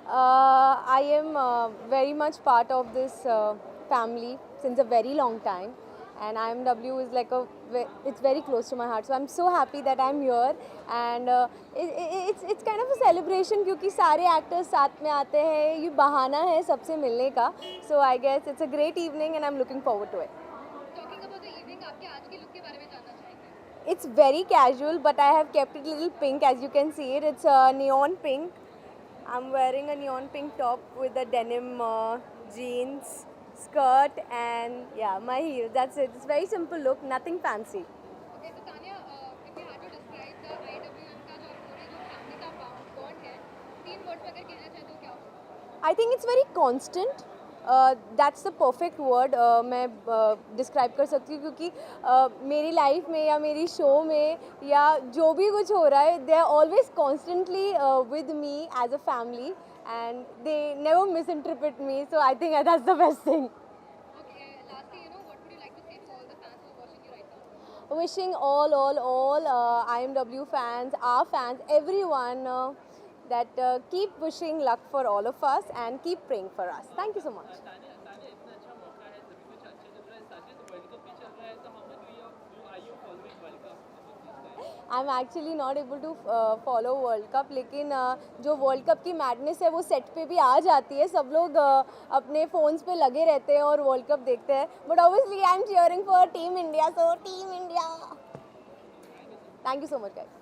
I am very much part of this family since a very long time, and IMW is like it's very close to my heart. So I'm so happy that I'm here, and it's kind of a celebration क्योंकि सारे actors साथ में आते हैं. ये बहाना है सबसे मिलने का. So I guess it's a great evening, and I'm looking forward to it. Talking about the evening, आपके आज के लुक के बारे में जानना चाहेंगे। It's very casual, but I have kept it a little pink, as you can see it. It's neon pink. I'm wearing a neon pink top with a denim jeans, skirt, and yeah, my heels. That's it. It's very simple look, nothing fancy. Okay, तो Tania, if you had to describe the IWM का जो पूरे जो family का bond है, तीन words में अगर कहना चाहे तो क्या होगा? I think it's very constant. That's the perfect word मैं डिस्क्राइब कर सकती हूँ क्योंकि मेरी लाइफ में या मेरी शो में या जो भी कुछ हो रहा है, they are always constantly with me as a family and they never misinterpret me. So I think that's the best thing. Okay, lastly what would you like to say to all the fans who are watching you right now? Wishing all IMW fans, our fans, everyone that keep wishing luck for all of us and keep praying for us. Thank you so much. I'm actually not able to follow World Cup, लेकिन जो World Cup की madness है वो set पे भी आ जाती है. सब लोग अपने फ़ोन्स पे लगे रहते हैं और World Cup देखते हैं. But obviously I'm cheering for Team India, so Team India. Thank you so much, guys.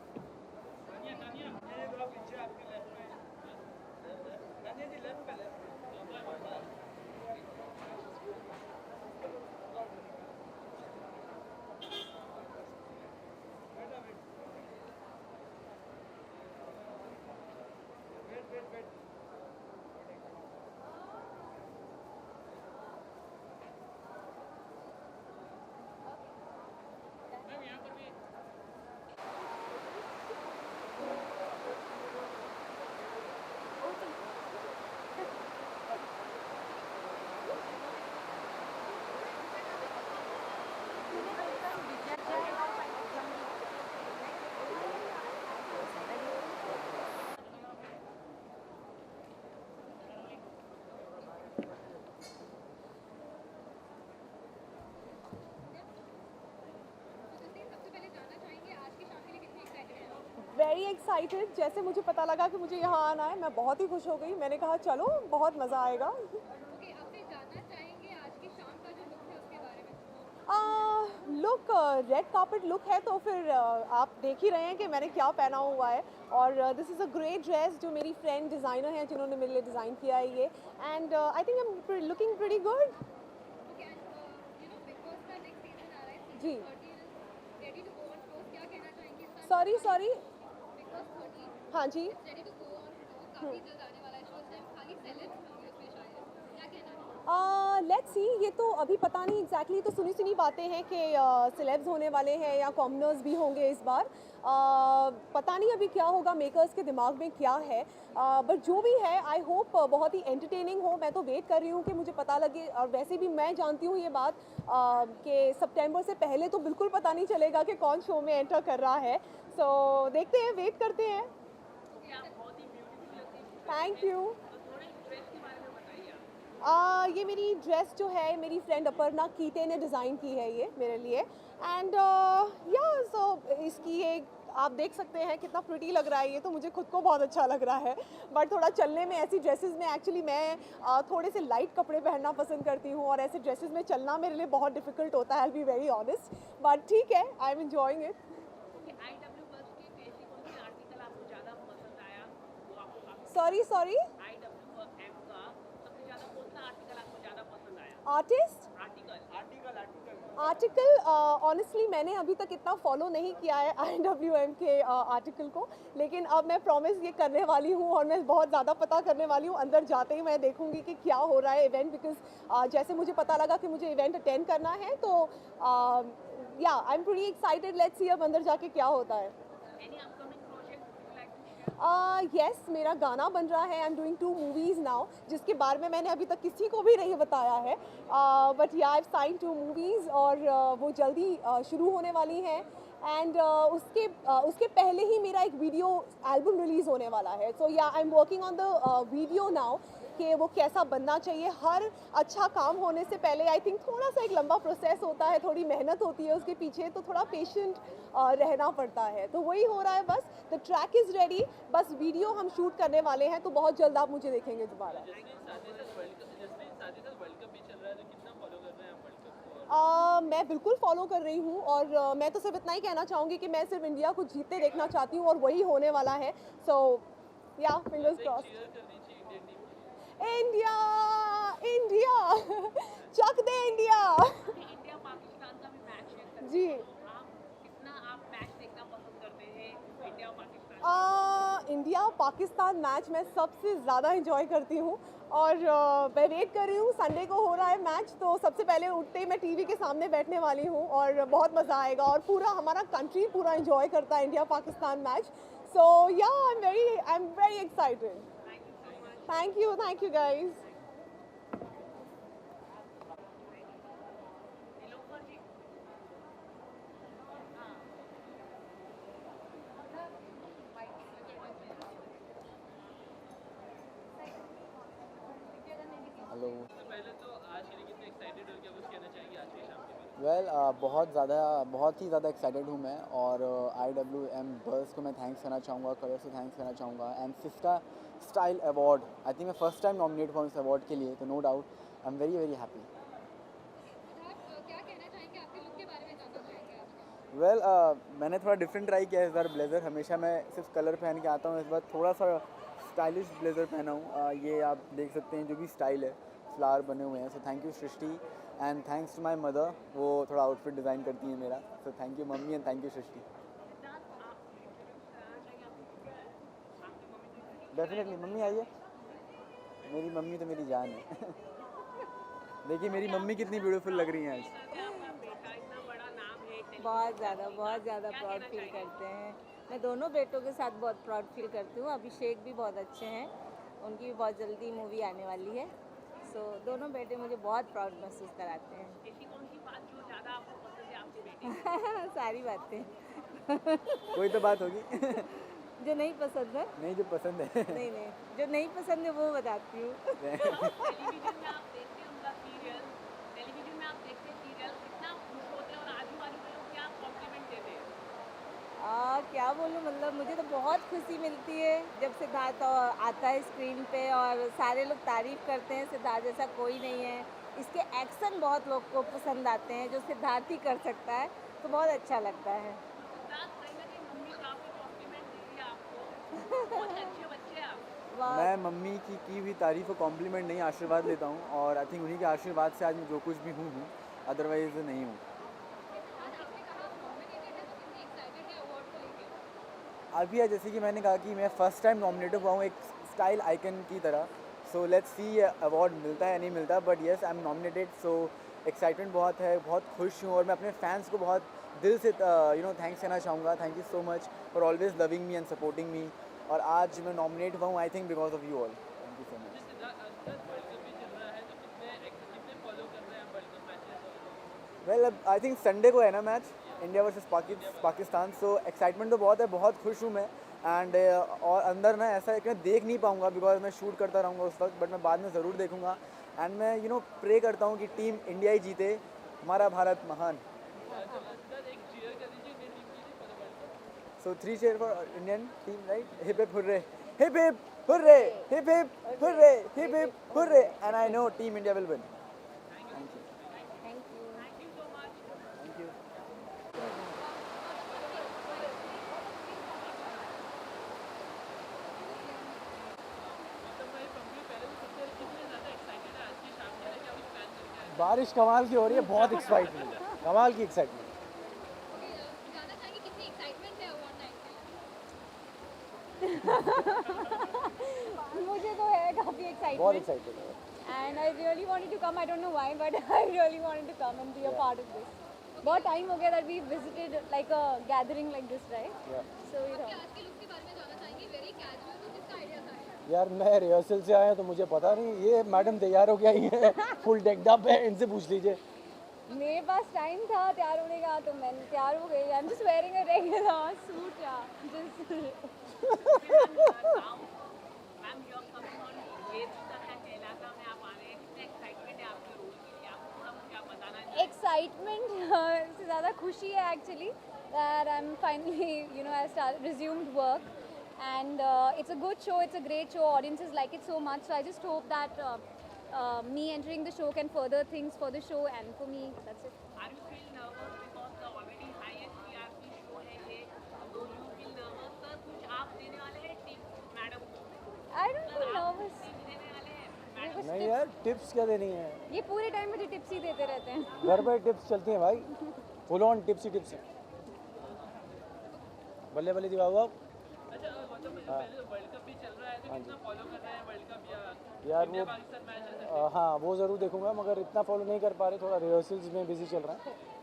Very excited. जैसे मुझे पता लगा कि मुझे यहाँ आना है, मैं बहुत ही खुश हो गई. मैंने कहा चलो बहुत मज़ा आएगा. ओके, आपसे जानना चाहेंगे आज की शाम का जो लुक है उसके बारे में? लुक रेड कार्पेट लुक है, तो फिर आप देख ही रहे हैं कि मैंने क्या पहना हुआ है. और this is a great dress जो मेरी फ्रेंड डिज़ाइनर हैं जिन्होंने मेरे लिए डिज़ाइन किया है ये. And I think I am looking pretty good. Okay, and Bigg Boss का नेक्स्ट सीजन आ रहा है, जी. Season 13 ready to go on toss, क्या कहना चाहेंगे इस साल? सॉरी. बिग बॉस 13 हाँ जी. Ready to go on toss, काफी जल्द आने वाला है शो. इस टाइम खाली सेलेब्स होंगे उसमें शायद, क्या कहना है? Let's see. ये तो अभी पता नहीं एग्जैक्टली. तो सुनी बातें हैं कि सेलेब्स होने वाले हैं या कॉमनर्स भी होंगे इस बार. पता नहीं अभी क्या होगा, मेकर्स के दिमाग में क्या है. बट जो भी है, आई होप बहुत ही एंटरटेनिंग हो. मैं तो वेट कर रही हूँ कि मुझे पता लगे. और वैसे भी मैं जानती हूँ ये बात कि सितंबर से पहले तो बिल्कुल पता नहीं चलेगा कि कौन शो में एंटर कर रहा है. सो देखते हैं, वेट करते हैं. Thank you. ये मेरी ड्रेस जो है मेरी फ्रेंड अपर्णा कीते ने डिज़ाइन की है ये मेरे लिए. एंड या सो इसकी ये आप देख सकते हैं कितना प्रिटी लग रहा है ये. तो मुझे खुद को बहुत अच्छा लग रहा है. बट थोड़ा चलने में ऐसी ड्रेसेस में एक्चुअली मैं थोड़े से लाइट कपड़े पहनना पसंद करती हूँ और ऐसे ड्रेसेस में चलना मेरे लिए बहुत डिफ़िकल्ट होता है. I will be very honest. But ठीक है, I am enjoying it. Sorry. Artist article honestly मैंने अभी तक इतना फॉलो नहीं किया है IWM के आर्टिकल को. लेकिन अब मैं प्रॉमिस ये करने वाली हूँ और मैं बहुत ज़्यादा पता करने वाली हूँ. अंदर जाते ही मैं देखूँगी कि क्या हो रहा है इवेंट. बिकॉज जैसे मुझे पता लगा कि मुझे इवेंट अटेंड करना है, तो या I am pretty excited. Let's see अब अंदर जाके क्या होता है. यस, मेरा गाना बन रहा है। I am doing 2 movies now, जिसके बारे में मैंने अभी तक किसी को भी नहीं बताया है। But yeah I have sign 2 movies और वो जल्दी शुरू होने वाली हैं। एंड उसके पहले ही मेरा एक वीडियो एल्बम रिलीज़ होने वाला है। सो या I am working on the video now कि वो कैसा बनना चाहिए। हर अच्छा काम होने से पहले आई थिंक थोड़ा सा एक लंबा प्रोसेस होता है, थोड़ी मेहनत होती है उसके पीछे, तो थोड़ा पेशेंट रहना पड़ता है। तो वही हो रहा है बस। द ट्रैक इज़ रेडी, बस वीडियो हम शूट करने वाले हैं, तो बहुत जल्द आप मुझे देखेंगे दोबारा। मैं बिल्कुल फॉलो कर रही हूँ और मैं तो सिर्फ इतना ही कहना चाहूँगी कि मैं सिर्फ इंडिया को जीतते देखना चाहती हूँ और वही होने वाला है। सो या फिंगर्स क्रॉस्ड। इंडिया, इंडिया चक दे इंडिया। इंडिया पाकिस्तान का भी मैच है जी, आप मैच देखना पसंद करते हैं India Pakistan? India Pakistan match मैं सबसे ज़्यादा इंजॉय करती हूँ और मैं वेट कर रही हूँ। संडे को हो रहा है मैच, तो सबसे पहले उठते ही मैं टीवी के सामने बैठने वाली हूँ और बहुत मज़ा आएगा और पूरा हमारा कंट्री पूरा इंजॉय करता है इंडिया पाकिस्तान मैच। सो या I am very excited. Thank you guys. Hello. पहले तो आज के लिए कितने एक्साइटेड हो, क्या कुछ कहना चाहेंगे आज की शाम के बारे में? वेल बहुत ही ज़्यादा एक्साइटेड हूँ मैं और IWM बर्स को मैं थैंक्स करना चाहूँगा, कलर्स को थैंक्स करना चाहूँगा and Syska style award. I think मैं फर्स्ट टाइम नॉमिनेट हुआ इस अवार्ड के लिए, तो no doubt I am very very happy. Siddharth, क्या कहना चाहेंगे, आपके लुक के बारे में जानना चाहेंगे आज का? वेल मैंने थोड़ा डिफरेंट ट्राई किया है इस बार ब्लेज़र। हमेशा मैं सिर्फ कलर पहन के आता हूँ, इस बार थोड़ा सा स्टाइलिश ब्लेज़र पहना हूँ। ये आप देख सकते हैं जो भी स्टाइल है, फ्लावर बने हुए हैं। So thank you Srishti and thanks to my mother, वो थोड़ा आउटफिट डिज़ाइन करती है मेरा। So thank you mummy and thank you Srishti. Definitely mummy आइए, मेरी मम्मी तो मेरी जान है। देखिए मेरी मम्मी कितनी ब्यूटीफुल लग रही हैं आज। बहुत ज़्यादा प्राउड फील करते हैं। मैं दोनों बेटों के साथ बहुत प्राउड फील करती हूँ। अभिषेक भी बहुत अच्छे हैं, उनकी भी बहुत जल्दी मूवी आने वाली है। सो दोनों बेटे मुझे बहुत प्राउड महसूस कराते हैं। ऐसी कौन सी बात जो ज़्यादा आपको पसंद है आपके बेटे? सारी बातें। कोई तो बात होगी। जो नहीं पसंद है नहीं, जो पसंद है। नहीं, जो नहीं पसंद है वो बताती हूँ। टेलीविजन में आप देखते हैं उनका सीरियल, टेलीविजन में आप देखते हैं सीरियल, कितना खुश होते हैं और आजू बाजू के लोग क्या कॉम्प्लीमेंट देते हैं? क्या बोलूँ, मतलब मुझे तो बहुत खुशी मिलती है जब सिद्धार्थ आता है स्क्रीन पे और सारे लोग तारीफ़ करते हैं। सिद्धार्थ जैसा कोई नहीं है। इसके एक्शन बहुत लोग को पसंद आते हैं जो सिद्धार्थ ही कर सकता है, तो बहुत अच्छा लगता है। सिद्धार्थ, कहीं ना कहीं मम्मी काफ़ी कॉम्प्लीमेंट दे रही है आपको, बहुत अच्छे बच्चे हैं आप। मैं मम्मी की हुई तारीफ और कॉम्प्लीमेंट नहीं, आशीर्वाद लेता हूँ और आई थिंक उन्हीं के आशीर्वाद से आज मैं जो कुछ भी हूँ, अदरवाइज नहीं हूँ। आज आपने कहा आप नॉमिनेटेड है, तो कितनी एक्साइटेड है अवार्ड को लेके? अभी जैसे कि मैंने कहा कि मैं फ़र्स्ट टाइम नॉमिनेटेड हुआ हूँ एक स्टाइल आइकन की तरह। सो लेट्स सी अवार्ड मिलता है या नहीं मिलता, but yes I am nominated. So excitement बहुत है, बहुत खुश हूँ और मैं अपने फैंस को बहुत दिल से थैंक्स कहना चाहूँगा। Thank you so much for always loving me and supporting me. और आज मैं नॉमिनेट हुआ हूँ I think because of you all. Thank you so much. Siddharth, world cup भी चल रहा है, तो कितने फॉलो कर रहे हैं वर्ल्ड कप मैचेस? वेल अब आई थिंक संडे को है ना मैच, इंडिया वर्सेस पाकिस्तान। सो एक्साइटमेंट तो बहुत है, बहुत खुश हूँ मैं एंड और अंदर ना ऐसा है कि मैं देख नहीं पाऊँगा बिकॉज मैं शूट करता रहूँगा उस वक्त, बट मैं बाद में ज़रूर देखूँगा एंड मैं प्रे करता हूँ कि टीम इंडिया ही जीते, हमारा भारत महान। एक चीयर कर दीजिए इंडियन टीम के लिए for the world cup. So 3 cheer for Indian team, right? Hip hip hurray, hip hip hurray, hip hip hurray, hip hip hurray, and I know team India will win. Thank you thank you. बारिश कमाल की हो रही है, बहुत excitement है, कमाल की एक्साइटमेंट। जानना चाहेंगे कितनी एक्साइटमेंट है अवार्ड नाइट के लिए? मुझे तो है काफ़ी बहुत एक्साइटमेंट एक्साइटेड है। and I really wanted to come. I don't know why, but I really wanted to come and be a part of this. बहुत time हो गया that we visited like a gathering like this, right? Yeah. So you know. आज के look के बारे में जानना चाहेंगे, वेरी कैजुअल, तो किसका आइडिया था ये? यार मैं रिहर्सल से आया तो मुझे पता नहीं, ये मैडम तैयार हो गया ही है, फुल डेक्ड अप है, इनसे पूछ लीजिए। मेरे पास टाइम था तैयार होने का तो मैं तैयार हो गई। I am just wearing a regular suit yeah ma'am you are coming on वेद का कहलाता में आप आ रहे हैं, कितना एक्साइटमेंट है आपके रोल के लिए, आप थोड़ा मुझे आप बताना चाहिए। एक्साइटमेंट से ज़्यादा खुशी है actually that I M finally I resumed work and it's a good show, it's a great show, audiences like it so much, so I just hope that me entering the show can further things for the show and for me that's it. Are you feel nervous because the already highest TRP show है ये, तो you feel nervous sir, कुछ आप देने वाले हैं tips madam को? I don't feel nervous. Tips देने वाले हैं ये मैडम? कुछ नहीं tips- यार, टिप्स क्या देनी है, ये पूरे टाइम मुझे टिप्स ही देते रहते हैं। घर पे टिप्स चलती हैं भाई, full on tips he tips हैं। बल्ले बल्ले दिखाओ आप। अच्छा गौतम भाई, पहले तो वर्ल्ड कप भी चल रहा है, तो कितना फॉलो कर रहे हैं वर्ल्ड कप या यार इंडिया वो पाकिस्तान मैच है? हाँ वो ज़रूर देखूंगा, मगर इतना फॉलो नहीं कर पा रहे, थोड़ा रिहर्सल्स में बिजी चल रहा है,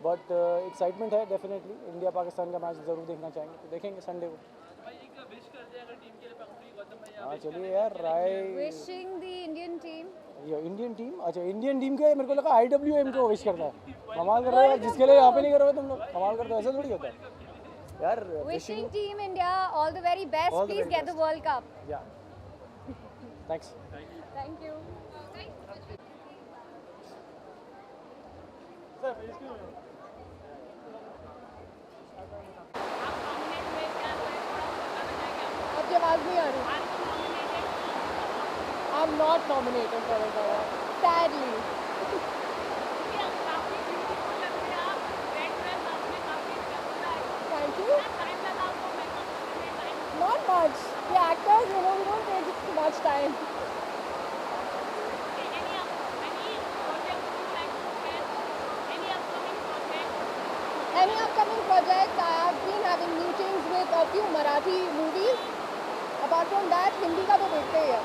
बट एक्साइटमेंट है डेफिनेटली। इंडिया पाकिस्तान का मैच ज़रूर देखना चाहेंगे, तो देखेंगे संडे को। भाई एक विश कर दे अगर टीम के लिए पंखुड़ी गौतम भाई, हाँ चलिए यार, राय Wishing the Indian team ये इंडियन टीम, अच्छा इंडियन टीम के, मेरे को लगा IWM को विश करना है। कमाल कर रहे हो यार, जिसके लिए यहाँ पे नहीं करोगे तुम लोग, कमाल करते हो, ऐसा थोड़ी होता है यार। wishing team India all the very best. All the Please very get the World Cup. या थैंक्स। Thank you. आप नॉमिनेट हुए क्या हुए, थोड़ा बताना चाहेंगे आप? आपकी आवाज़ नहीं आ रही। Are you nominated? I am not nominated for it sadly. क्योंकि आप काफी ब्यूटीफुल लग रहे हैं, आप रेड ड्रेस आपने काफी अच्छा है। Thank you. कितना टाइम लगा आपको मेकअप करने में? Time not much, the actors we don't take much time. Any upcoming projects? I have been having meetings with a few Marathi movies. Apart from that, Hindi का तो देखते ही है।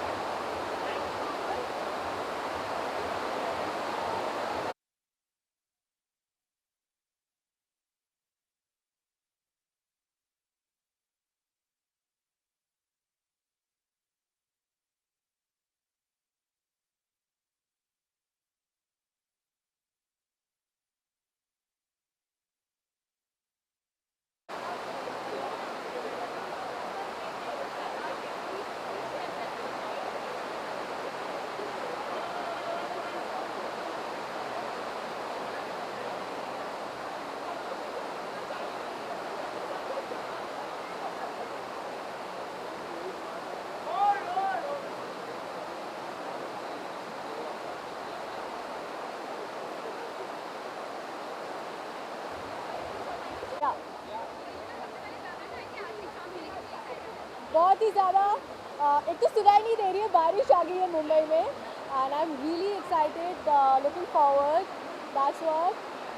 बहुत ही ज़्यादा एक तो सुनाई नहीं दे रही है, बारिश आ गई है मुंबई में and I am really excited, looking forward, that's what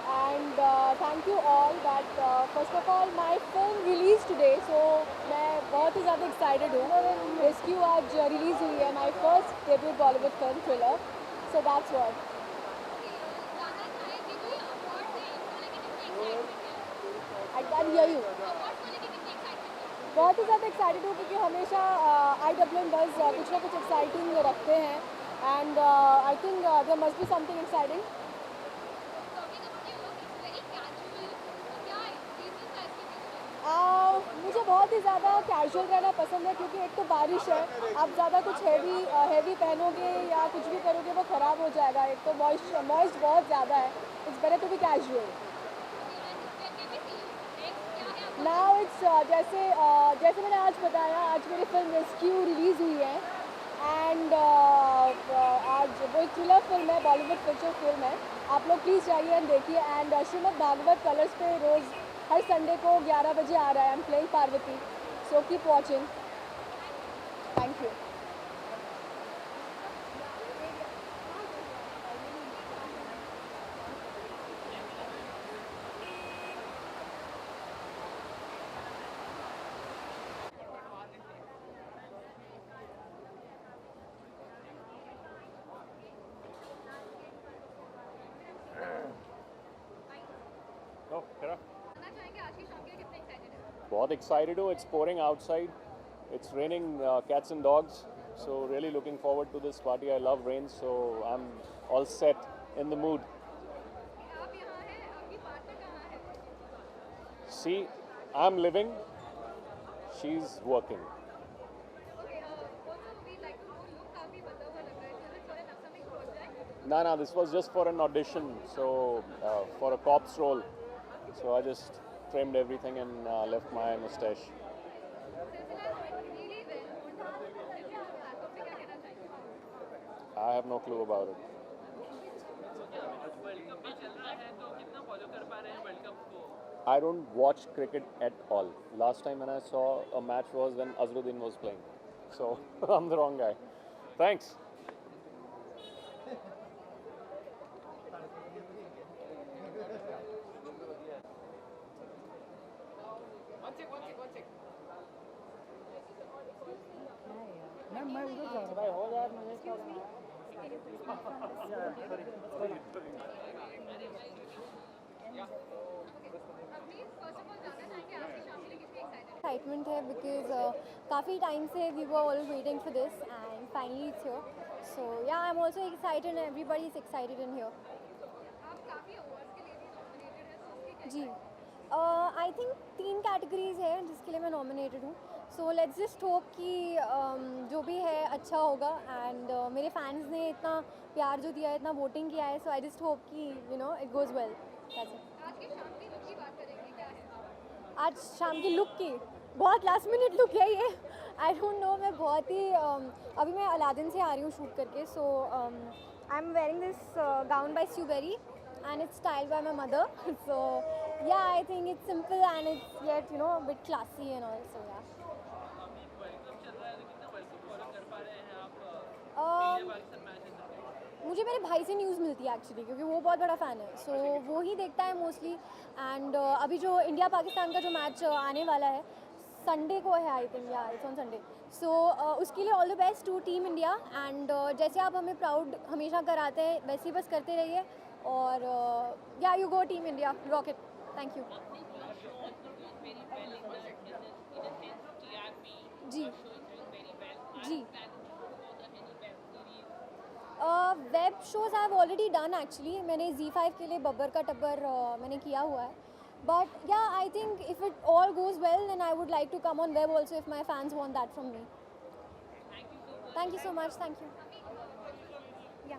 and thank you all that first of all my film release today, सो मैं बहुत ही ज़्यादा एक्साइटेड हूँ। रेस्क्यू आज रिलीज़ हुई है, my first debut Bollywood film thriller, so that's what. I can hear you. बहुत ही ज़्यादा एक्साइटेड हूँ क्योंकि हमेशा IWM बस कुछ ना कुछ एक्साइटिंग रखते हैं and I think there must be something exciting. मुझे बहुत ही ज़्यादा कैजुअल रहना पसंद है क्योंकि एक तो बारिश है, आप ज़्यादा कुछ हैवी पहनोगे या कुछ भी करोगे वो ख़राब हो जाएगा, एक तो मॉइस्ट बहुत ज़्यादा है, it's better to be casual. Now it's जैसे मैंने आज बताया, आज मेरी फिल्म रेस्क्यू रिलीज़ हुई है एंड आज वो एक थ्रिलर फिल्म है, बॉलीवुड फीचर फिल्म है, आप लोग प्लीज़ जाइए एंड देखिए। एंड श्रीमद् भागवत कलर्स पे रोज़ हर संडे को 11 बजे आ रहा है। I am playing Parvati, so keep watching. Thank you. जानना चाहेंगे आज की शाम के लिए कितने एक्साइटेड हैं? बहुत एक्साइटेड हूँ। It's pouring outside It's raining cats and dogs, so really looking forward to this party. I love rain, so I'm all set in the mood. आप यहाँ हैं, आपकी पार्टनर कहाँ है? See, I'm living, she's working. Okay, also we like to know look काफी बदला हुआ लग रहा है. Is it for an upcoming project? Nah, this was just for an audition, so for a cop's role. So I just trimmed everything and left my mustache. सिलसिला really well. Platform पे क्या कहना चाहेंगे? I have no clue about it. World cup भी चल रहा है तो कितना फॉलो कर पा रहे हैं वर्ल्ड कप को? I don't watch cricket at all. Last time when I saw a match was when Azharuddin was playing. So I'm the wrong guy. Thanks. Please, first of all, जानना चाहेंगे आपकी शाम के लिए कितनी excited हैं? Excitement है because काफ़ी टाइम से we were all waiting for this and finally it's here. So yeah, I'm also excited and everybody is excited in here. आप काफी awards के लिए भी nominated हैं, तो उसकी क्या जी आई थिंक 3 कैटेगरीज है जिसके लिए मैं नॉमिनेटेड हूँ. सो लेट्स जस्ट होप कि जो भी है अच्छा होगा एंड मेरे फैंस ने इतना प्यार जो दिया है, इतना वोटिंग किया है, सो आई जस्ट होप कि you know it goes well. That's it. आज की शाम की लुक की बात करेंगे, क्या है? आज शाम की लुक की बहुत लास्ट मिनट लुक है ये. आई डोंट नो, मैं बहुत ही अभी मैं अलादीन से आ रही हूँ शूट करके. So I am wearing this gown by Suberry and it's styled by my mother. So yeah, I think it's simple and it's yet you know a bit classy and all. So yeah. अभी world cup चल रहा है तो कितना world cup follow कर पा रहे हैं आप? Um, इंडिया पाकिस्तान मैच है. मुझे मेरे भाई से न्यूज़ मिलती है एक्चुअली, क्योंकि वो बहुत बड़ा फ़ैन है. सो वो ही देखता है मोस्टली. एंड अभी जो इंडिया पाकिस्तान का जो मैच आने वाला है संडे को है, I think yeah it's on Sunday. So उसके लिए all the best to team India. And जैसे आप हमें प्राउड हमेशा कराते हैं वैसे ही बस करते रहिए. और yeah you go team India, rocket. Thank you. जी जी web shows I have already done actually. मैंने Z5 के लिए बब्बर का टब्बर मैंने किया हुआ है. But yeah I think if it all goes well then I would like to come on web also if my fans want that from me. Thank you so much. Thank you. Yeah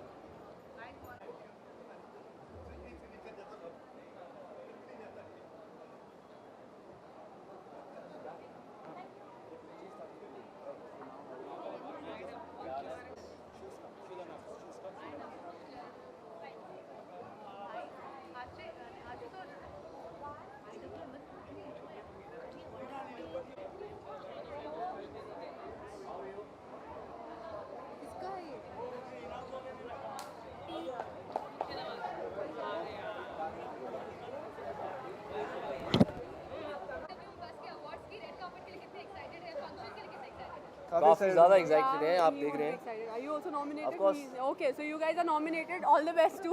बस के awards की red carpet के लिए कितने excited हैं? Function के लिए कितने excited हैं? काफ़ी ज़्यादा एक्साइटेड हैं, आप देख रहे हैं. Excited. Are you also nominated? Of course. Okay, so you guys are nominated. All the best to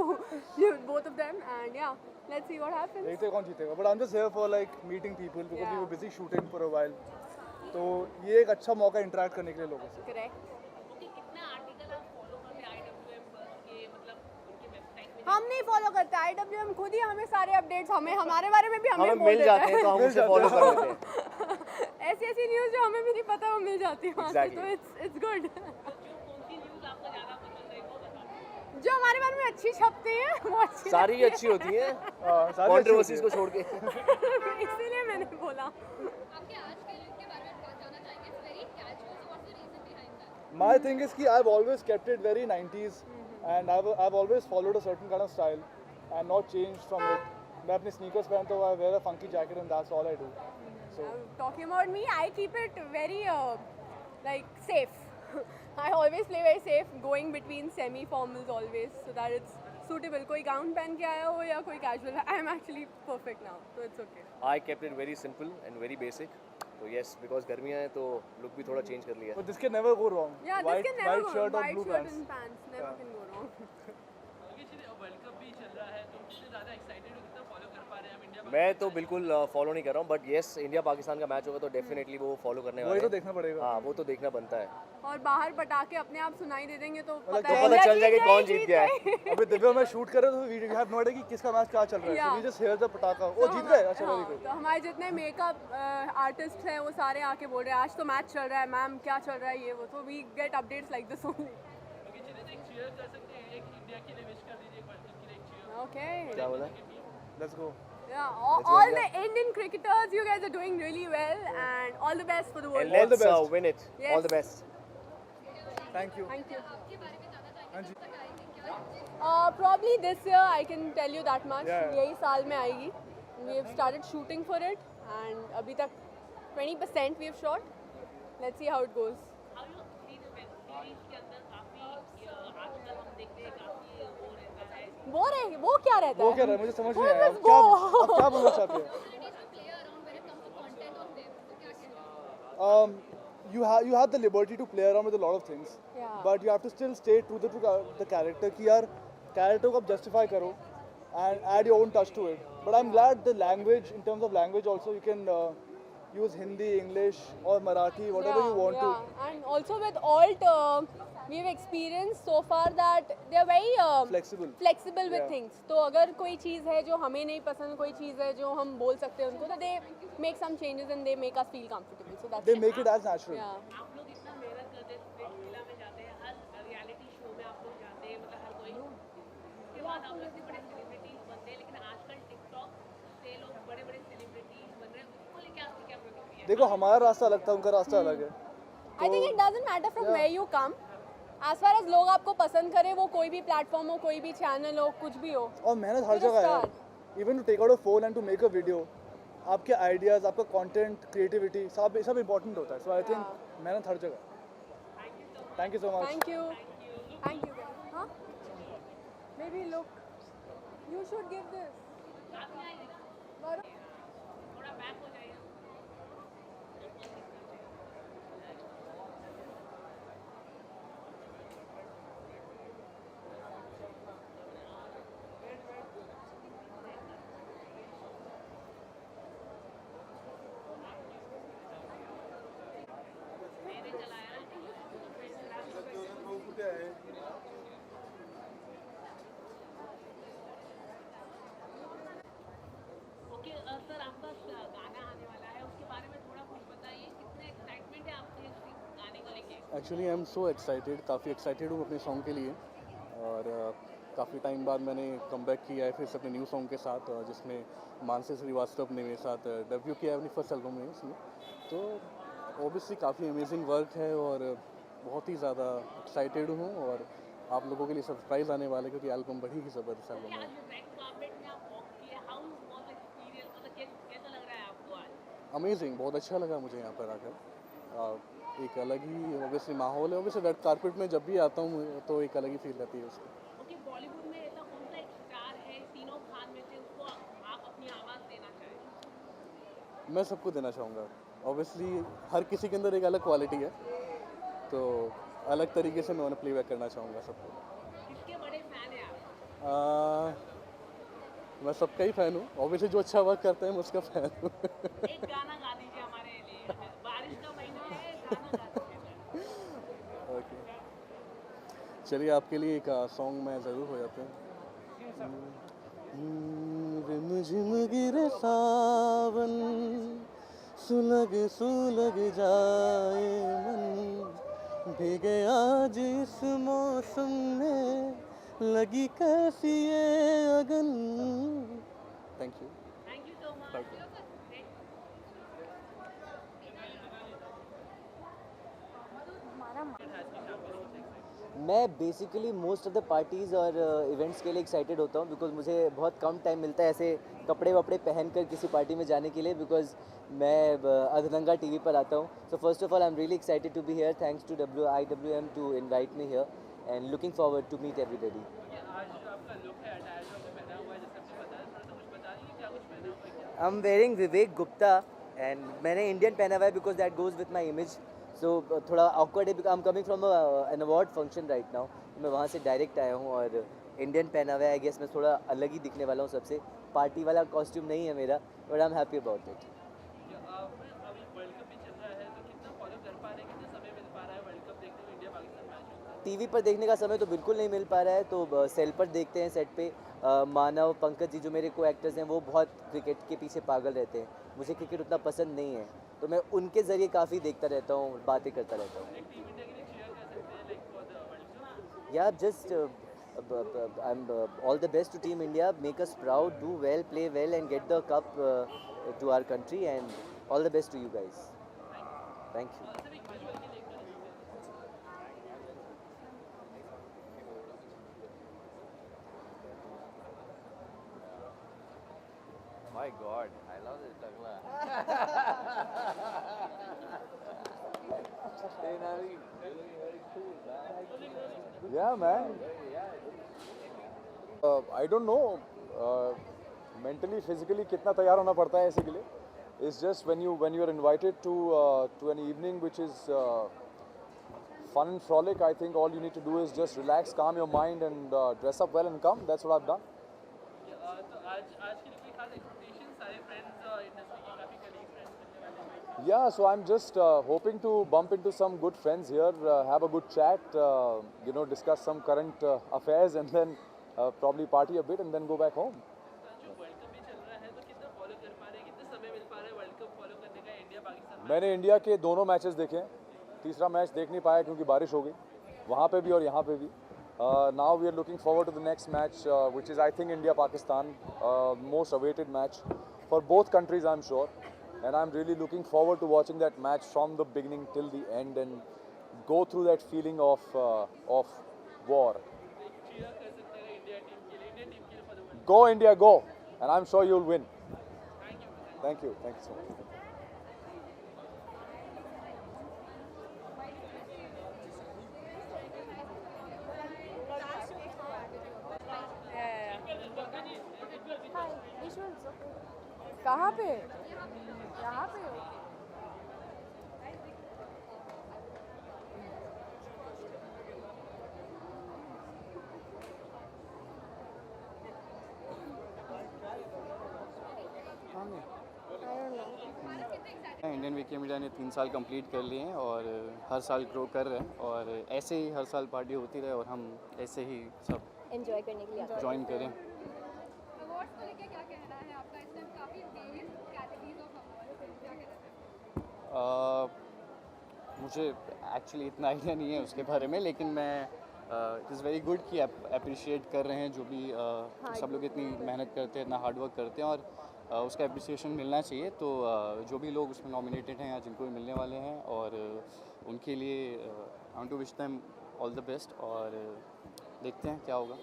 you, both of them. And yeah, let's see what happens. देखते हैं कौन जीतेगा. But I'm just here for like meeting people because we were busy shooting for a while. तो ये एक अच्छा मौका interact करने के लिए लोगों से. Correct. ओके, कितना आर्टिकल आप फॉलो करते हैं IWM के, मतलब उनके वेबसाइट में? हम नहीं फॉलो करते. IWM खुद ही हमें सारे अपडेट्स हमारे बारे में भी हमें हमें बोल मिल देता जाते हैं तो हम उसे फॉलो कर लेते हैं. ऐसी न्यूज़ जो हमें भी नहीं पता वो मिल जाती है वहाँ से. Exactly. तो इट्स गुड. कौन सी न्यूज़ आपको ज़्यादा पसंद है वो बताओ. जो हमारे बारे में अच्छी छपती है वो अच्छी सारी अच्छी होती हैं, सारी कंट्रोवर्सीज को छोड़ के. इसीलिए मैंने बोला. आपके आज के लुक के बारे में बात जानना चाहेंगे. It's very casual, so what's the reason behind that? My thing is कि I've always kept it very 90s and I've always followed a certain kind of style and not changed from it. मैं अपने sneakers पहनता हूँ, I wear a funky jacket and that's all I do. So Talking about me, I keep it very like safe. I always play very safe, going between semi-formals always, so that it's suitable. कोई gown पहन के आया हो या कोई casual, I am actually perfect now, so it's okay. I kept it very simple and very basic. तो yes, because गर्मियाँ हैं तो look भी थोड़ा change कर लिया. but this can never go wrong. Yeah, white, this can never white go shirt or white blue shirt pants. and pants never Yeah. can go wrong. World cup भी चल रहा है तो कितने ज़्यादा एक्साइटेड हो, कितना फॉलो कर पा रहे हैं आप इंडिया मैं तो बिल्कुल फॉलो नहीं कर रहा हूँ, बट येस इंडिया पाकिस्तान का मैच होगा तो डेफिनेटली वो फॉलो करने वाले वही तो हैं। देखना पड़ेगा। हाँ वो तो देखना बनता है। और बाहर पटाखे अपने आप सुनाई दे देंगे तो मतलब पता तो है पता चल जाएगा कि कौन जीत गया है। अभी दिव्या में शूट कर रहे हो तो वी हैव नो आइडिया कि किसका मैच क्या चल रहा है, so we just hear the पटाखा, वो जीत गए, अच्छा वेरी गुड। तो हमारे जितने मेकअप आर्टिस्ट हैं वो सारे आके बोल रहे हैं आज तो मैच चल रहा है मैम, क्या चल रहा है ये वो, तो we get updates like this only. Okay चलिए एक cheer कर सकते हैं, एक इंडिया के लिए विश कर दीजिए, एक वर्ल्ड कप के लिए एक cheer। ओके क्या बोला? Let's go. Yeah, all the Indian cricketers, you guys are doing really well, and all the best for the world. And All the let's best. win it. Yes. All the best. Thank you. Thank you. आपके बारे में जानना हाँ चाहेंगे जी। कब तक आएगी क्या? Probably this year, I can tell you that much. Yeah. यही साल में आएगी. We have started shooting for it, and अभी तक 20% we have shot. Let's see how it goes. How you see the web series के अंदर काफी आजकल हम देखते हैं काफी वो रहता है। वो क्या रहता वो है? क्या रहा है मुझे समझ नहीं What आया, is क्या वो? आप क्या बोलना चाहते हैं? Personalities will play around when it comes to content of them. तो क्या कहना है? You have the liberty to play around with a lot of things, Yeah. but you have to still stay true to the character कि यार character को आप justify करो and add your own touch to it. But I'm glad the language, in terms of language also, you can use Hindi, English or Marathi, whatever you want to. And also with alt, we have experienced so far that they are very Flexible. with Yeah. things. तो अगर कोई चीज़ है जो हमें नहीं पसंद, कोई चीज़ है जो हम बोल सकते हैं उनको, तो they make some changes and they make us feel comfortable. So that's They make it as natural. yeah. आप लोग इतना मेहनत करते हैं, स्प्लिट विला में जाते हैं, हर रियलिटी शो में आप लोग जाते हैं, मतलब हर कोई उसके बाद आप लोग इतने बड़े सेलिब्रिटीज बनते हैं, लेकिन आजकल टिकटॉक से लोग बड़े बड़े सेलिब्रिटीज बन रहे हैं, उसको लेके आपकी क्या प्रतिक्रिया है? देखो हमारा रास्ता अलग था, उनका रास्ता अलग है। I think it doesn't matter from where you come. As far as लोग आपको पसंद करें, वो कोई भी प्लेटफॉर्म हो, कोई भी चैनल हो, कुछ भी हो. और मेहनत हर You're a जगह है। star. Even to take out a phone and to make a video, आपके आइडियाज, आपका कंटेंट, क्रिएटिविटी सब इंपॉर्टेंट होता है। सो आई थिंक मेहनत हर जगह। Thank you so much. Thank you. Thank you. Huh? Maybe look. You should give this. Varun? थोड़ा back हो जाइए। ओके सर, आपका गाना आने वाला है, उसके बारे में थोड़ा कुछ बताइए, कितने एक्साइटमेंट है आपके इस गाने को लेके? Actually I am so excited, काफ़ी एक्साइटेड हूँ अपने सॉन्ग के लिए। और काफ़ी टाइम बाद मैंने कमबैक किया है फिर से अपने न्यू सॉन्ग के साथ, जिसमें मानसी श्रीवास्तव ने मेरे साथ डेब्यू किया है अपनी फर्स्ट एल्बम में इसमें। तो ऑब्वियसली काफ़ी अमेजिंग वर्क है और बहुत ही ज़्यादा एक्साइटेड हूँ। और आप लोगों के लिए सरप्राइज़ आने वाला है क्योंकि एल्बम बड़ी ही ज़बरदस्त एल्बम है। आज रेड कार्पेट में आप वॉक किए, हाउ वाज एक्सपीरियंस, मतलब कैसा लग रहा है आपको आज? अमेजिंग, बहुत अच्छा लगा मुझे यहाँ पर आकर। एक अलग ही ऑब्वियसली माहौल है। ऑब्वियसली रेड कार्पेट में जब भी आता हूँ तो एक अलग ही फील रहती है उसकी। ओके, बॉलीवुड में ऐसा कौन सा एक स्टार है तीनों खान में से, उसको आप अपनी आवाज़ देना चाहें? मैं सबको देना चाहूँगा। ऑब्वियसली हर किसी के अंदर एक अलग क्वालिटी है, तो अलग तरीके से मैं उन्हें प्लेबैक करना चाहूँगा सबको। किसके बड़े फैन हैं आप? मैं सबका ही फ़ैन हूँ। ऑब्वियसली जो अच्छा वर्क करता है मैं उसका फ़ैन हूँ। एक गाना गा दीजिए हमारे लिए, बारिश का महीना है, गाना गा दीजिए। ओके, चलिए आपके लिए एक सॉन्ग मैं ज़रूर हो जाते हैं। रिमझिम गिरे सावन, सुलग सुलग जाए मन, भीगे आज इस मौसम में, लगी कैसी ये अगन। Thank you. Thank you so much. मैं basically most of the parties और इवेंट्स के लिए एक्साइटेड होता हूँ बिकॉज मुझे बहुत कम टाइम मिलता है ऐसे कपड़े वपड़े पहन कर किसी पार्टी में जाने के लिए, बिकॉज मैं अधनंगा टीवी पर आता हूँ। So first of all I am really excited to be here, thanks to IWM to invite me here and looking forward to meet everybody. आज जो आपका लुक है, अटायर जो आपने पहना हुआ है, जैसे आपने बताया, थोड़ा सा कुछ बता दीजिए क्या कुछ पहना हुआ है क्या? I am wearing Vivek Gupta and मैंने इंडियन पहना हुआ है because that goes with my image. So थोड़ा ऑकवर्ड है, I am coming from an award function right now. मैं वहाँ से डायरेक्ट आया हूँ और इंडियन पहना हुआ है, आई गेस मैं थोड़ा अलग ही दिखने वाला हूँ सबसे. पार्टी वाला कॉस्ट्यूम नहीं है मेरा, but I am happy about it. अभी वर्ल्ड कप भी चल रहा है तो कितना फॉलो कर पा रहे हैं, कितना समय मिल पा रहा है वर्ल्ड कप देखने में, इंडिया पाकिस्तान मैच? टीवी पर देखने का समय तो बिल्कुल नहीं मिल पा रहा है, तो सेल पर देखते हैं सेट पे. मानव, पंकज जी जो मेरे को एक्टर्स हैं वो बहुत क्रिकेट के पीछे पागल रहते हैं. मुझे क्रिकेट उतना पसंद नहीं है, तो मैं उनके ज़रिए काफ़ी देखता रहता हूँ, बातें करता रहता हूँ. टीम इंडिया के लिए शेयर कर सकते हैं like for the world cup? Yeah, just I'm all the best to Team India. Make us proud, do well, play well, and get the cup to our country. And all the best to you guys. Thank you. My God, I love this Tagla. Yeah, man. I don't know. Mentally, physically, कितना तैयार होना पड़ता है ऐसे के लिए. It's just when you are invited to an evening which is fun and frolic. I think all you need to do is just relax, calm your mind, and dress up well and come. That's what I've done. तो आज के लिए कोई खास expectation? सारे friends industry के काफ़ी colleague friends मिलने वाले हैं. Yeah, so I'm just hoping to bump into some good friends here, have a good chat, discuss some current affairs, and then probably party a bit and then go back home. जो world cup भी चल रहा है तो कितना follow कर पा रहे हैं, कितना समय मिल पा रहा है वर्ल्ड कप फॉलो करने का, इंडिया पाकिस्तान? मैंने इंडिया के दोनों मैचेस देखे हैं. तीसरा मैच देख नहीं पाया क्योंकि बारिश हो गई, वहाँ पे भी और यहाँ पे भी. Now we are looking forward to the next match, which is I think India-Pakistan, most awaited match for both countries, I'm sure. And I'm really looking forward to watching that match from the beginning till the end and go through that feeling of war. cheer कर सकते हैं India team के लिए, Indian team के लिए for the world? Go India, go! And I'm sure you'll win. Thank you so much. कहाँ पे? यहाँ पे. इंडियन विकिमीडिया ने 3 साल कंप्लीट कर लिए हैं और हर साल ग्रो कर रहे हैं और ऐसे ही हर साल पार्टी होती रहे और हम ऐसे ही सब एंजॉय करने के लिए ज्वाइन करें. अवार्ड्स को लेके क्या कहना है आपका? इस टाइम काफ़ी वेरियस कैटेगरीज ऑफ अवार्ड्स हैं, क्या कहना है? मुझे एक्चुअली इतना आइडिया नहीं है उसके बारे में, लेकिन मैं इट इज़ वेरी गुड कि अप्रिशिएट कर रहे हैं जो भी सब लोग इतनी मेहनत करते हैं, इतना हार्ड वर्क करते हैं और उसका अप्रिसिएशन मिलना चाहिए. तो जो भी लोग उसमें नॉमिनेटेड हैं या जिनको भी मिलने वाले हैं और उनके लिए I want to wish them all the best और देखते हैं क्या होगा.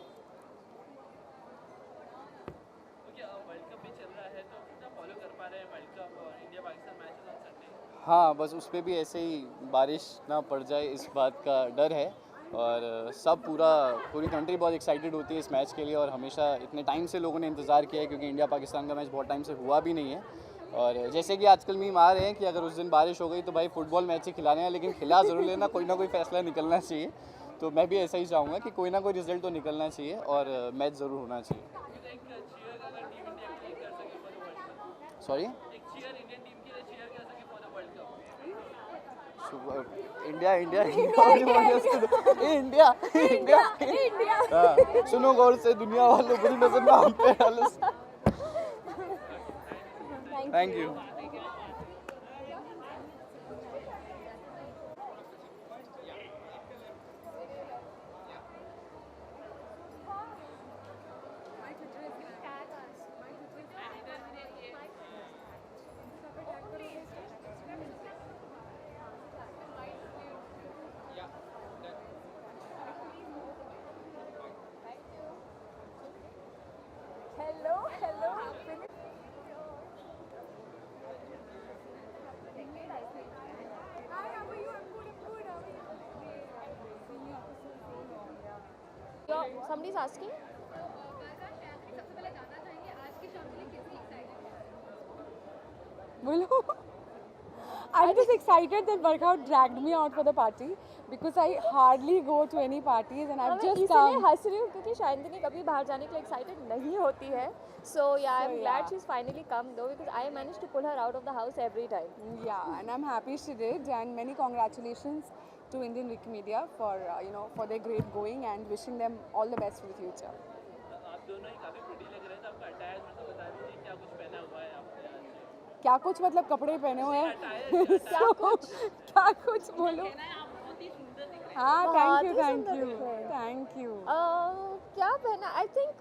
वर्ल्ड कप भी चल रहा है तो कितना फॉलो कर पा रहे हैं वर्ल्ड कप और India Pakistan match on Sunday? हाँ, बस उस पर भी ऐसे ही बारिश ना पड़ जाए इस बात का डर है और पूरी कंट्री बहुत एक्साइटेड होती है इस मैच के लिए और हमेशा इतने टाइम से लोगों ने इंतज़ार किया है क्योंकि इंडिया पाकिस्तान का मैच बहुत टाइम से हुआ भी नहीं है. और जैसे कि आजकल मीम आ रहे हैं कि अगर उस दिन बारिश हो गई तो भाई फुटबॉल मैच ही खिलाने हैं, लेकिन खिला ज़रूर लेना, कोई ना कोई फैसला निकलना चाहिए. तो मैं भी ऐसा ही चाहूँगा कि कोई ना कोई रिजल्ट तो निकलना चाहिए और मैच ज़रूर होना चाहिए. Sorry, India India India India. सुनो गौर से दुनिया वालों, बुरी नजर ना हम पे डालो. Thank you. Somebody's asking. सबसे पहले जानना चाहेंगे आज की शाम के लिए कितनी एक्साइटेड? बोलो. I'm just excited that Barkha dragged me out for the party because I hardly go to any parties and I've just इसलिए come. हंस रही हूँ क्योंकि शायंतिनी कभी बाहर जाने के लिए एक्साइटेड नहीं होती है. So yeah, I'm glad she's finally come though because I managed to pull her out of the house every time. Yeah, and I'm happy she did, and many congratulations to Indian Wikimedia for for their great going and wishing them all the best for the future. आप दोनों ही काफी pretty लग रहे हैं, तो आपका attire में तो बता दीजिए क्या कुछ पहना हुआ है आपने आज? क्या कुछ मतलब कपड़े पहने हुए हैं? क्या कुछ बोलो? हाँ, thank you. क्या पहना? I think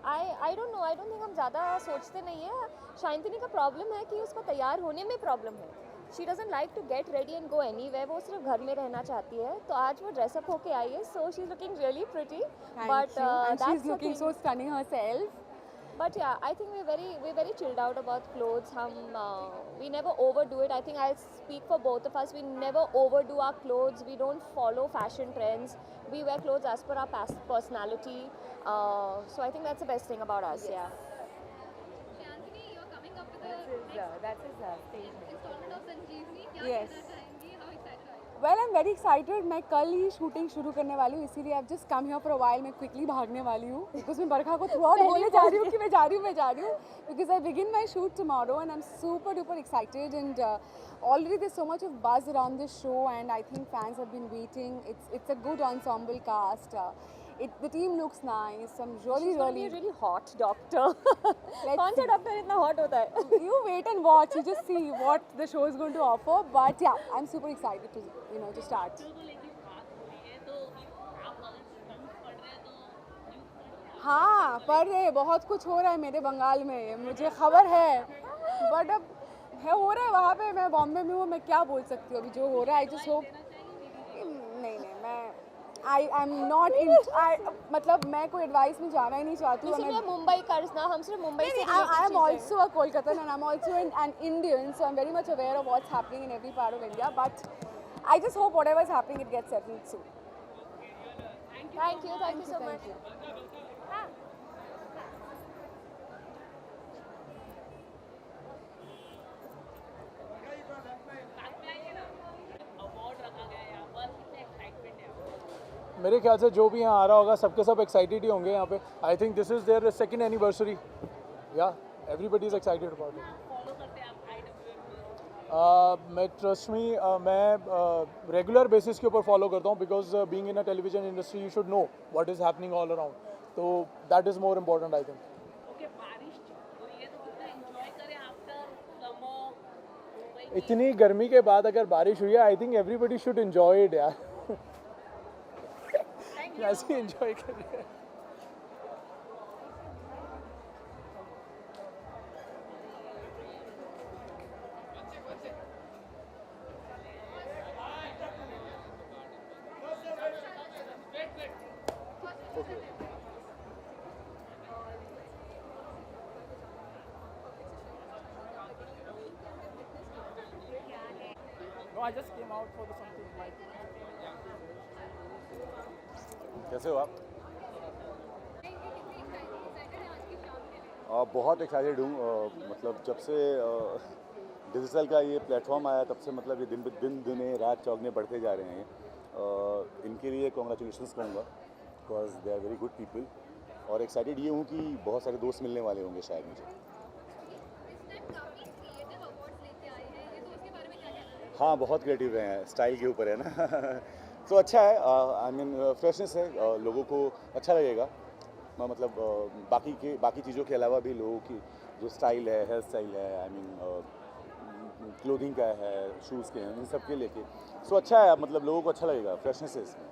I don't know. I don't think हम ज़्यादा सोचते नहीं है. शायंतिनी का प्रॉब्लम है कि उसको तैयार होने में प्रॉब्लम है. She doesn't like to get ready and go anywhere. वो सिर्फ घर में रहना चाहती है. तो आज वो ड्रेसअप होके आई है. So she's looking really pretty. Thank you. And she's looking so stunning herself. But yeah, I think we're very chilled out about clothes. We never overdo it. I think I'll speak for both of us. We never overdo our clothes. We don't follow fashion trends. We wear clothes as per our personality. So I think that's the best thing about us. Shanthini, you're coming up with That's his stage. installment of Sanjeevni. क्या Yes. कहना चाहेंगी? How excited are you? Well, I'm very excited. मैं कल ही shooting शुरू करने वाली हूँ, इसीलिए I've just come here for a while. मैं quickly भागने वाली हूँ because मैं बरखा को throughout बोलने जा रही हूँ कि मैं जा रही हूँ because I begin my shoot tomorrow and I'm super duper excited and already there's so much of buzz around this show and I think fans have been waiting. It's a good ensemble cast. The team looks nice. I'm really really hot doctor. कौन सा doctor इतना hot होता है? You wait and watch. You just see what the show is going to offer. But yeah, I'm super excited to start. हाँ, पर बहुत कुछ हो रहा है मेरे बंगाल में, मुझे खबर है. But अब हो रहा है वहाँ पे, मैं बॉम्बे में हूँ, मैं क्या बोल सकती हूँ अभी जो हो रहा है. I just hope. नहीं मैं I'm not in. मतलब मैं कोई एडवाइस में जाना ही नहीं चाहती हूँ. सिर्फ मुंबई करना, हम सिर्फ मुंबई से. I am also a Kolkatan and I'm also an Indian, so I'm very much aware of what's happening in every part of India. But I just hope whatever is happening, it gets settled soon. Thank you so much. मेरे ख्याल से जो भी यहाँ आ रहा होगा सबके सब एक्साइटेड ही होंगे यहाँ पे. I think this is there second anniversary. Yeah everybody is excited about it. मैं ट्रस्ट मी मैं रेगुलर बेसिस के ऊपर फॉलो करता हूँ because being in a television industry you should know what is happening all around. तो that is more important I think. इतनी गर्मी के बाद अगर बारिश हुई है I think everybody should enjoy it यार. ऐसे ही एंजॉय कर रहे हैं. No, I just came out for something like. कैसे हो आप? बहुत एक्साइटेड हूँ. मतलब जब से डिजिटल का ये प्लेटफॉर्म आया तब से मतलब ये दिन रात चौगने बढ़ते जा रहे हैं. इनके लिए कॉन्ग्रेचुलेशंस कहूँगा because they are very good people. और एक्साइटेड ये हूँ कि बहुत सारे दोस्त मिलने वाले होंगे शायद मुझे. हाँ, बहुत क्रिएटिव रहे हैं. स्टाइल के ऊपर है ना. तो अच्छा है. आई मीन फ्रेशनेस है. लोगों को अच्छा लगेगा. मतलब बाकी चीज़ों के अलावा भी लोगों की जो स्टाइल है, हेयर स्टाइल है, आई मीन क्लोथिंग का है, शूज़ के हैं, इन सब के लेके. सो अच्छा है. मतलब लोगों को अच्छा लगेगा. फ्रेशनेस है इसमें.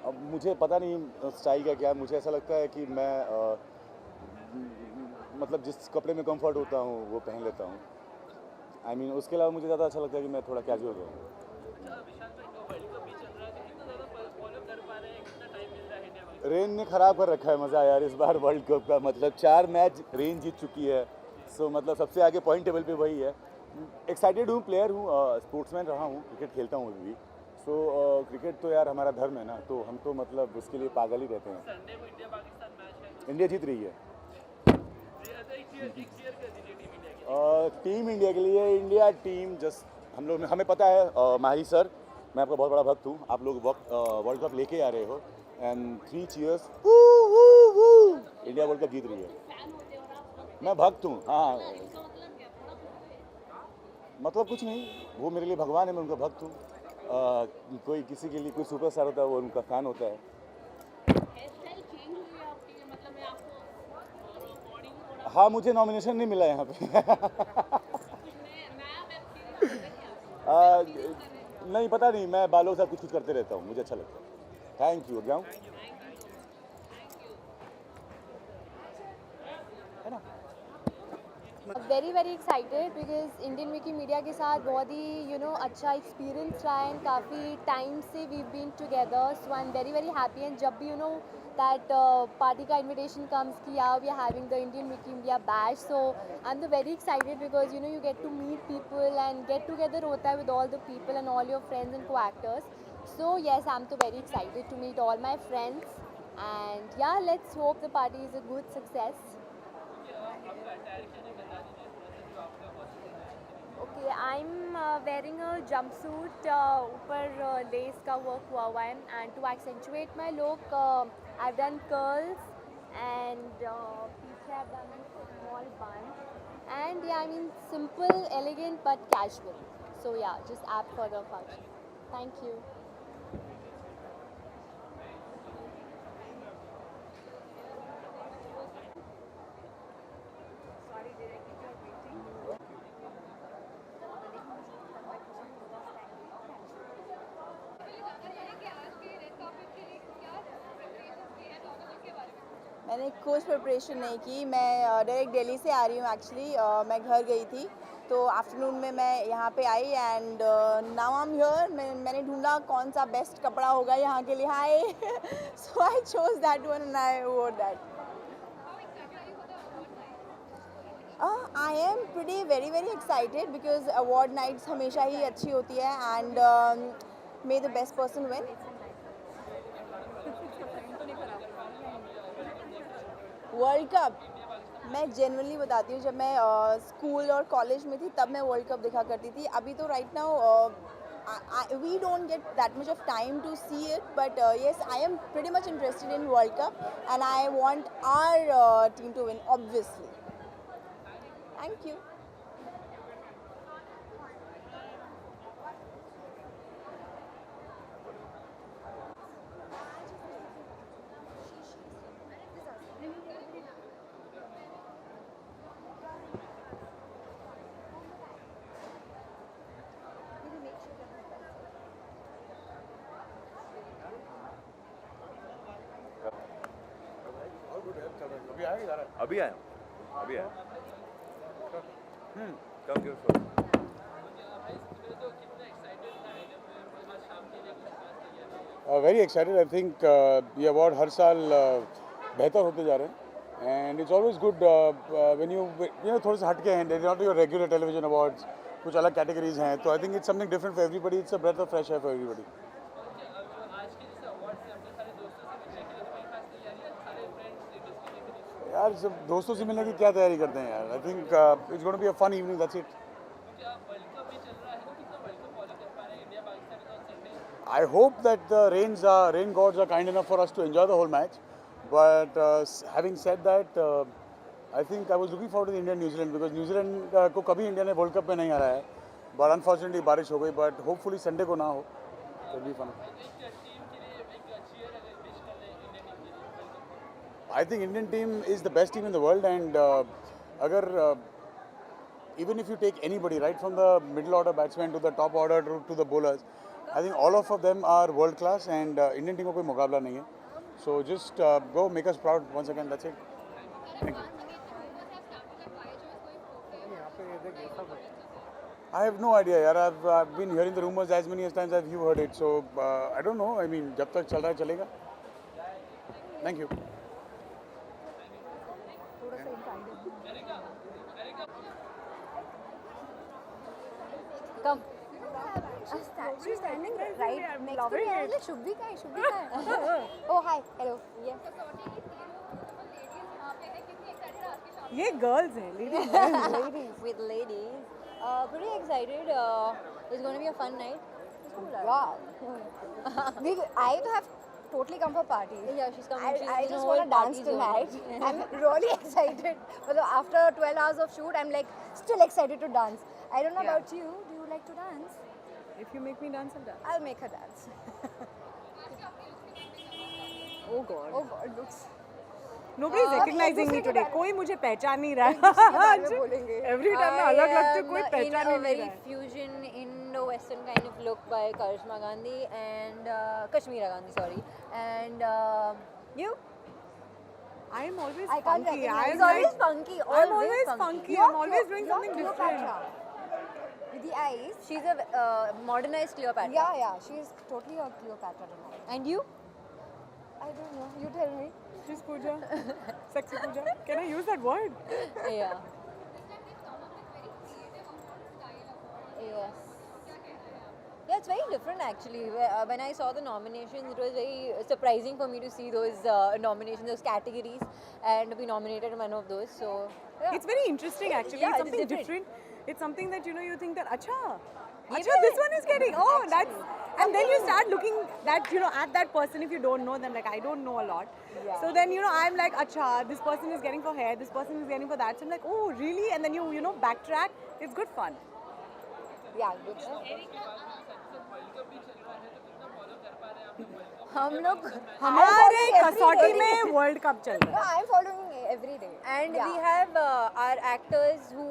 अब मुझे पता नहीं स्टाइल का क्या है. मुझे ऐसा लगता है कि मैं मतलब जिस कपड़े में कंफर्ट होता हूँ वो पहन लेता हूँ. आई मीन उसके अलावा मुझे ज़्यादा अच्छा लगता है कि मैं थोड़ा कैजुअल रहूँ. रेन ने ख़राब कर रखा है मज़ा यार इस बार वर्ल्ड कप का. मतलब 4 मैच रेन जीत चुकी है. सो मतलब सबसे आगे पॉइंट टेबल पे वही है. एक्साइटेड हूँ. प्लेयर हूँ. स्पोर्ट्समैन रहा हूँ. क्रिकेट खेलता हूँ अभी भी. सो क्रिकेट तो यार हमारा धर्म है ना. तो हम तो मतलब उसके लिए पागल ही रहते हैं. इंडिया जीत रही है. टीम इंडिया के लिए इंडिया टीम जस्ट हम लोग हमें पता है माही सर, मैं आपका बहुत बड़ा भक्त हूँ। आप लोग वर्ल्ड कप लेके आ रहे हो and 3 cheers, India world cup जीत रही है। मैं भक्त हूँ, हाँ, मतलब कुछ नहीं, वो मेरे लिए भगवान है, मैं उनका भक्त हूँ। कोई किसी के लिए कोई सुपरस्टार होता है, वो उनका फैन होता है। हाँ, मुझे नॉमिनेशन नहीं मिला यहाँ पे। नहीं, पता नहीं, मैं बालों के साथ कुछ करते रहता हूँ, मुझे अच्छा लगता है। Thank you. जाऊँ? Very very excited because Indian Wikimedia के साथ बहुत ही अच्छा एक्सपीरियंस रहा है। काफ़ी टाइम से we been together, so I am very very happy. And जब भी that party का invitation comes कि yeah, we are having the Indian Wiki India badge, so I'm very excited because you get to meet people and get together होता है with all the people and all your friends and co-actors. So yes, I'm so very excited to meet all my friends and yeah, let's hope the party is a good success. Okay, I'm wearing a jumpsuit, ऊपर lace का work हुआ हुआ है, and to accentuate my look, I've done curls and पीछे I've done a small bun, and yeah, I mean simple, elegant but casual. So yeah, just apt for the function. Thank you. मैंने कुछ preparation नहीं की, मैं direct Delhi से आ रही हूँ actually. मैं घर गई थी तो आफ्टरनून में मैं यहाँ पे आई and now I am here. मैंने ढूंढा कौन सा बेस्ट कपड़ा होगा यहाँ के लिए, hi, so I chose that one and I wore that. I am pretty very excited because award nights हमेशा ही अच्छी होती है and may the best person win. World cup मैं जेन्युइनली बताती हूँ, जब मैं स्कूल और कॉलेज में थी तब मैं वर्ल्ड कप देखा करती थी। अभी तो right now we don't get that much of time to see it, but yes I am pretty much interested in world cup and I want our team to win obviously. Thank you. अभी आया कम क्यों सो। Very excited. I think ये award हर साल बेहतर होते जा रहे हैं and it's always good when you थोड़े से हटके हैं, not your regular television awards, कुछ अलग कैटेगरीज हैं, तो I think it's something different for everybody. It's a breath of fresh air for everybody. यार सब दोस्तों से मिलने की क्या तैयारी करते हैं यार। I think it's going to be a fun evening, that's it. I hope that the rain gods are kind enough for us to enjoy the whole match. But having said that, I think I was looking forward to India New Zealand because New Zealand को कभी India ने world cup में नहीं हराया है, but unfortunately बारिश हो गई, but hopefully संडे को ना हो, तो भी fun. I think Indian team is the best team in the world and अगर even if you take anybody right from the middle order batsman to the top order to the bowlers, I think all of them are world class and Indian team को कोई मुकाबला नहीं है. So just go make us proud once again. That's it. Thank you. I have no idea, यार. I've been hearing the rumors as many times as you heard it. So I don't know. I mean, जब तक चल रहा है चलेगा. Thank you. Come. She's standing right next to me. Shubhi ka hai. Oh, hi. Hello. Yes. ये girls हैं, ladies Ladies with ladies. Pretty excited. It's going to be a fun night. Wow. I have totally come for party. Yeah, she's coming. She's I in a just whole want to dance party zone. tonight. I'm really excited. But after 12 hours of shoot, I'm like still excited to dance. I don't know about you. Do you like to dance? If you make me dance, I'll dance. I'll make her dance. Oh God. Oh God, looks. Nobody is recognizing me today. कोई मुझे पहचान नहीं रहा है. Every time मैं अलग लगती हूँ, कोई In पहचान a नहीं very रहा है. fusion Indo-Western kind of look by Karishma Gandhi and Kashmira Gandhi, sorry. And you? I am always I can't funky. recognize. I am He's always like, funky. I'm always funky. I'm always doing something different. With the eyes. She's a modernized Cleopatra. Yeah. She's totally a Cleopatra tonight. And you? I don't know. You tell me. She's Pooja. Sexy Pooja. Can I use that word? Yeah. Yes. Yeah, it's very different actually. When I saw the nominations, it was very surprising for me to see those nominations, those categories, and to be nominated in one of those. So, yeah. It's very interesting actually. Yeah, it's it's something different. different. It's something that you think that acha, Ye this one is getting. Oh, that's. And then you start looking that at that person if you don't know them. Like I don't know a lot. Yeah. So then I'm like acha, this person is getting for hair, this person is getting for that. So I'm like, oh really? And then you backtrack. It's good fun. Yeah, good stuff. हम लोग हमारे कसौटी में world cup चल रहा है. Yeah, I'm following every day. And Yeah. we have our actors who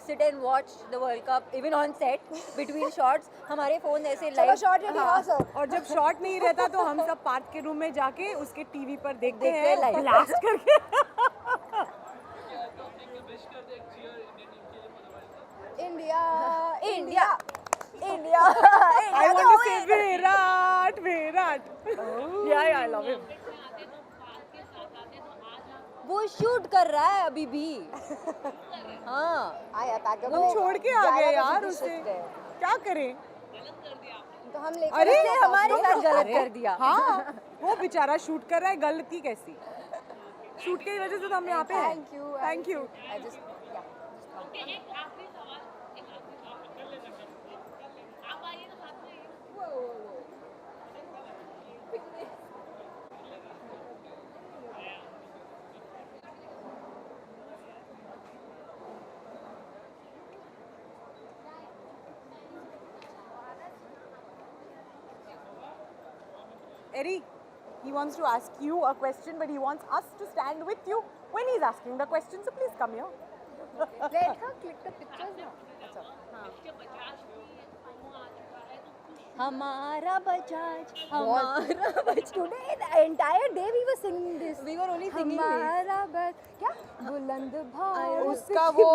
sit and watch the World Cup even on set between shots. हमारे phone ऐसे चलो live short ready, हाँ sir. और जब शॉट नहीं रहता तो हम सब पार्क के रूम में जाके उसके टीवी पर देखते देखते हैं हैं live. ब्लास्ट करके. India. India. India. I want to say Virat. Yeah, I love him. वो शूट कर रहा है अभी भी. हाँ. आया पैकअप. हम छोड़ के आ गए यार उसे. क्या करें? तो हम लेकर अरे उसने हमारे साथ गलत कर दिया. हाँ, वो बेचारा शूट कर रहा है, गलती कैसी? शूट की वजह से तो हम यहाँ पे हैं. Thank you. I just yeah. Eric, he wants to ask you a question, but he wants us to stand with you when he's asking the question. So please come here. Let her click the pictures now. हमारा Bajaj. Today the entire day we were singing this. We were only singing this. हमारा बज क्या? बुलंद भारत. उसका वो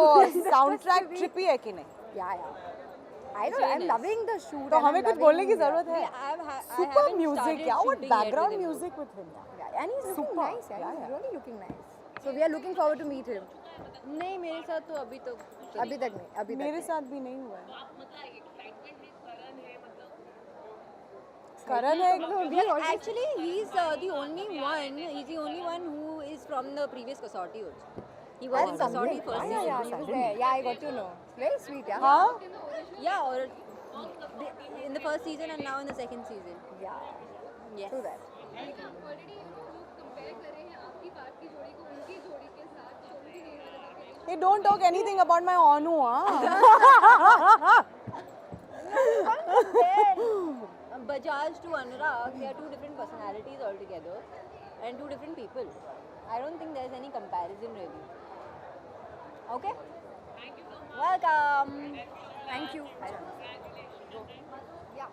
soundtrack trippy है कि नहीं? Yeah. I know. I'm loving the shoot. तो हमें कुछ बोलने की जरूरत है. Super haven't music, started yeah. What shooting yet background with him. music with him. Yeah, and he's looking Super. nice. Yeah, Yeah, he's yeah. really looking nice. So we are looking forward to meet him. नहीं मेरे साथ तो अभी तक अभी तक नहीं. अभी तक मेरे नहीं. साथ भी नहीं हुआ है. करण है. Actually, he's the only one. He's the only one who is from the previous Kasauti also. He was in That's Kasauti something. first Yeah, season. he was there. Yeah, I got to know. Very sweet, yeah. हाँ. Yeah, or in the first season and now in the second season. Yeah. Yes. True that. Already लोग compare कर रहे हैं आपकी बात की जोड़ी को उनकी जोड़ी के साथ जो उनकी नहीं वाले Hey, don't talk anything about my Anu, huh? Bajaj to Anurag, they are two different personalities altogether and two different people. I don't think there's any comparison really. Okay? Thank you so much. Welcome. Thank you. Yeah.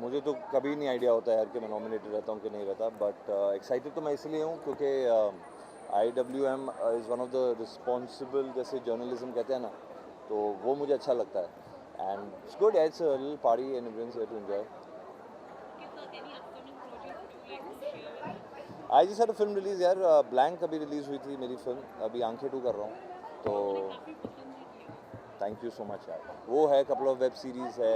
मुझे तो कभी नहीं idea होता है यार कि मैं nominated रहता हूँ कि नहीं रहता, बट एक्साइटेड तो मैं इसलिए हूँ क्योंकि IWM is one of the responsible, जैसे जर्नलिज्म कहते हैं ना, तो वो मुझे अच्छा लगता है. And it's good, it's a little party and everyone here to enjoy. आई जी सर फिल्म रिलीज़ यार, ब्लैंक अभी रिलीज़ हुई थी मेरी फिल्म, अभी आंखें 2 कर रहा हूँ, तो थैंक यू सो मच यार। वो है, कपल ऑफ वेब सीरीज़ है,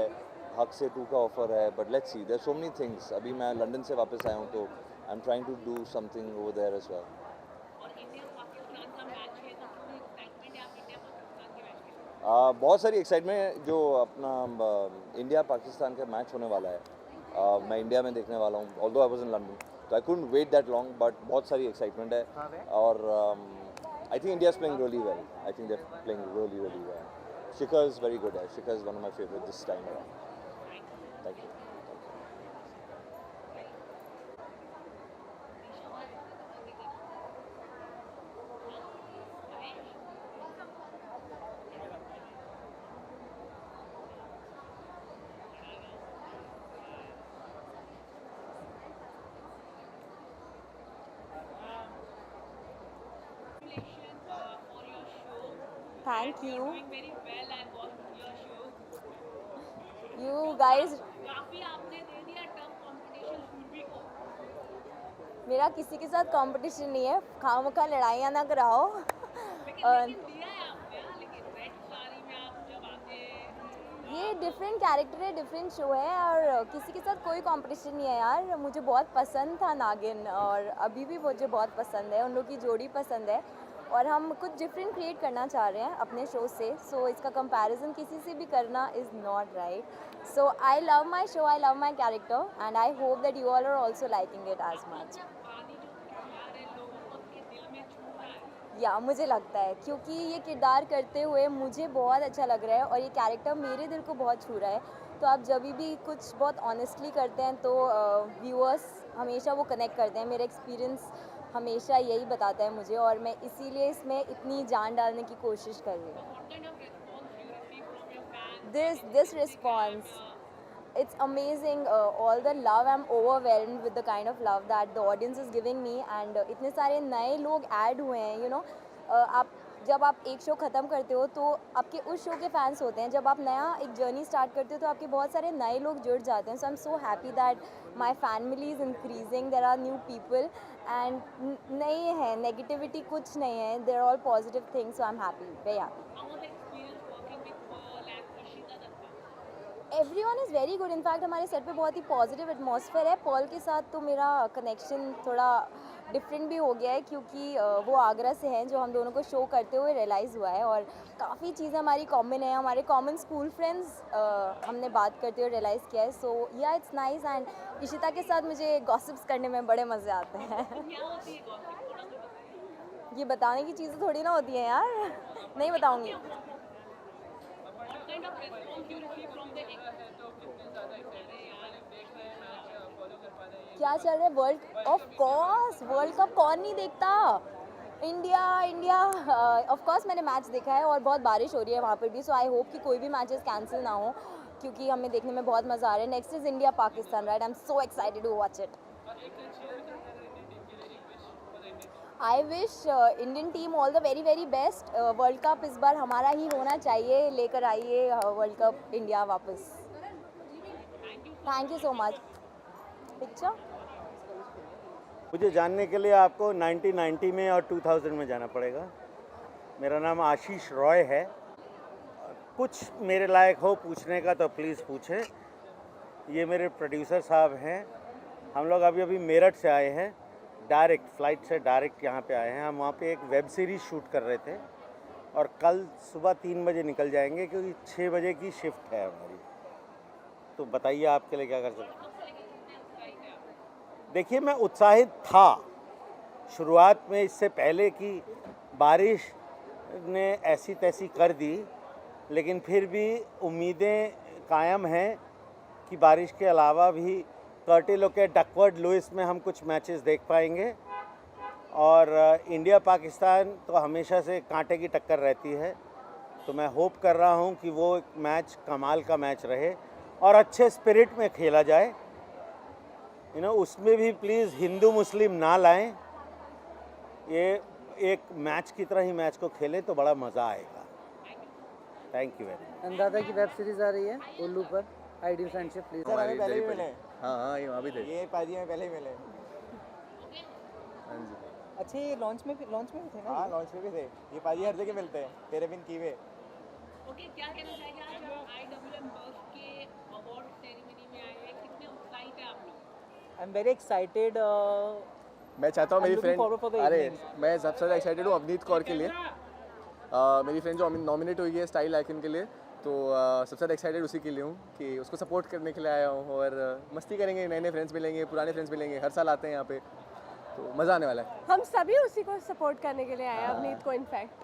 हक से 2 का ऑफर है, but let's see, there so many things. अभी मैं लंदन से वापस आया हूँ, तो I am trying to do something over there as well. बहुत सारी एक्साइटमेंट जो अपना इंडिया पाकिस्तान का मैच होने वाला है, मैं इंडिया में देखने वाला हूँ, although I was in London, तो I couldn't wait that long, but बहुत सारी एक्साइटमेंट है। और I think India is playing really well, I think they are playing really well. Shikhar is very good है, Shikhar is one of my favourite this time around. Thank you. Thank you. You guys. मेरा किसी के साथ competition नहीं है, खामखा लड़ाइयाँ ना कराओ। ये डिफरेंट कैरेक्टर है, डिफरेंट शो है, और किसी के साथ कोई कंपटीशन नहीं है यार। मुझे बहुत पसंद था नागिन, और अभी भी मुझे बहुत पसंद है, उन लोग की जोड़ी पसंद है, और हम कुछ डिफरेंट क्रिएट करना चाह रहे हैं अपने शो से। सो इसका कंपैरिजन किसी से भी करना is not right. So I love my show, I love my character, and I hope that you all are also liking it as much. Yeah मुझे लगता है, क्योंकि ये किरदार करते हुए मुझे बहुत अच्छा लग रहा है, और ये कैरेक्टर मेरे दिल को बहुत छू रहा है। तो आप जब भी कुछ बहुत ऑनेस्टली करते हैं तो व्यूअर्स हमेशा वो कनेक्ट करते हैं। मेरा एक्सपीरियंस हमेशा यही बताता है मुझे, और मैं इसीलिए इसमें इतनी जान डालने की कोशिश कर रही हूँ। This response, it's amazing, all the love, I'm overwhelmed with the kind of love that the audience is giving me, and इतने सारे नए लोग ऐड हुए हैं, you know, आप जब आप एक शो ख़त्म करते हो तो आपके उस शो के फैंस होते हैं, जब आप नया एक जर्नी स्टार्ट करते हो तो आपके बहुत सारे नए लोग जुड़ जाते हैं। So I am so happy that my family is increasing, there are new people, and नहीं है नेगेटिविटी, कुछ नहीं है, there all positive things, so I am happy, very happy. Everyone is very good, in fact हमारे set पे बहुत ही positive atmosphere है। पॉल के साथ तो मेरा कनेक्शन थोड़ा डिफरेंट भी हो गया है, क्योंकि वो आगरा से हैं, जो हम दोनों को शो करते हुए रियलाइज़ हुआ है, और काफ़ी चीज़ें हमारी कॉमन है, हमारे कॉमन स्कूल फ्रेंड्स हमने बात करते हुए रियलाइज़ किया है। सो या इट्स नाइस, एंड इशिता के साथ मुझे गॉसिप्स करने में बड़े मज़े आते हैं। ये बताने की चीज़ें थोड़ी ना होती हैं यार, नहीं बताऊँगी। क्या चल रहा है? वर्ल्ड कप कौन नहीं देखता? इंडिया ऑफ कोर्स मैंने मैच देखा है, और बहुत बारिश हो रही है वहाँ पर भी, सो आई होप कि कोई भी मैचेस कैंसिल ना हो, क्योंकि हमें देखने में बहुत मज़ा आ रहा है। Next is India Pakistan, right? I am so excited to watch it. I wish Indian team all the very very best. World cup इस बार हमारा ही होना चाहिए, लेकर आइए वर्ल्ड कप इंडिया वापस। Thank you so much. Picture मुझे जानने के लिए आपको 1990 में और 2000 में जाना पड़ेगा। मेरा नाम आशीष रॉय है। कुछ मेरे लायक हो पूछने का तो प्लीज़ पूछें। ये मेरे प्रोड्यूसर साहब हैं। हम लोग अभी अभी मेरठ से आए हैं, डायरेक्ट फ़्लाइट से डायरेक्ट यहाँ पे आए हैं। हम वहाँ पे एक वेब सीरीज़ शूट कर रहे थे, और कल सुबह 3 बजे निकल जाएंगे, क्योंकि 6 बजे की शिफ्ट है हमारी। तो बताइए आपके लिए क्या कर सकते हैं। देखिए, मैं उत्साहित था शुरुआत में, इससे पहले कि बारिश ने ऐसी तैसी कर दी, लेकिन फिर भी उम्मीदें कायम हैं कि बारिश के अलावा भी कर्टिलो के डकवर्थ लुइस में हम कुछ मैचेस देख पाएंगे। और इंडिया पाकिस्तान तो हमेशा से कांटे की टक्कर रहती है, तो मैं होप कर रहा हूं कि वो एक मैच कमाल का मैच रहे और अच्छे स्पिरिट में खेला जाए। उसमें भी प्लीज़ हिंदू मुस्लिम ना लाएं, ये एक मैच की तरह ही मैच को खेलें तो बड़ा मज़ा आएगा। Thank you very much. अंदाज़ा की वेब सीरीज़ आ रही है उल्लू पर, आईडी फ्रेंडशिप प्लीज़। सर हमें पहले ही मिले। हाँ हाँ, ये वहाँ भी थे। ये पाजी में पहले ही मिले। हाँ जी। अच्छा ये लॉन्च में भी थे ना? हाँ लॉन्च में भी थे, ये पाजी हर जगह मिलते हैं, तेरे बिन कीवे। ओके, क्या कहना चाहेंगे आज आप IWM बर्फ के अवार्ड सेरेमनी में आए हैं, कितने उत्साहित हैं आप लोग? आई एम वेरी एक्साइटेड। मैं चाहता हूँ मेरी I'm looking forward for friend, the अरे evenings. मैं सबसे ज़्यादा एक्साइटेड हूँ अवनीत कौर के लिए। मेरी फ्रेंड जो नॉमिनेट हुई है स्टाइल आइकन के लिए, तो सबसे ज़्यादा एक्साइटेड उसी के लिए हूँ कि उसको सपोर्ट करने के लिए आया हूँ, और मस्ती करेंगे, नए नए फ्रेंड्स मिलेंगे, पुराने फ्रेंड्स मिलेंगे, हर साल आते हैं यहाँ पे, तो मज़ा आने वाला है। हम सभी उसी को सपोर्ट करने के लिए आए हैं, अवनीत को इनफैक्ट।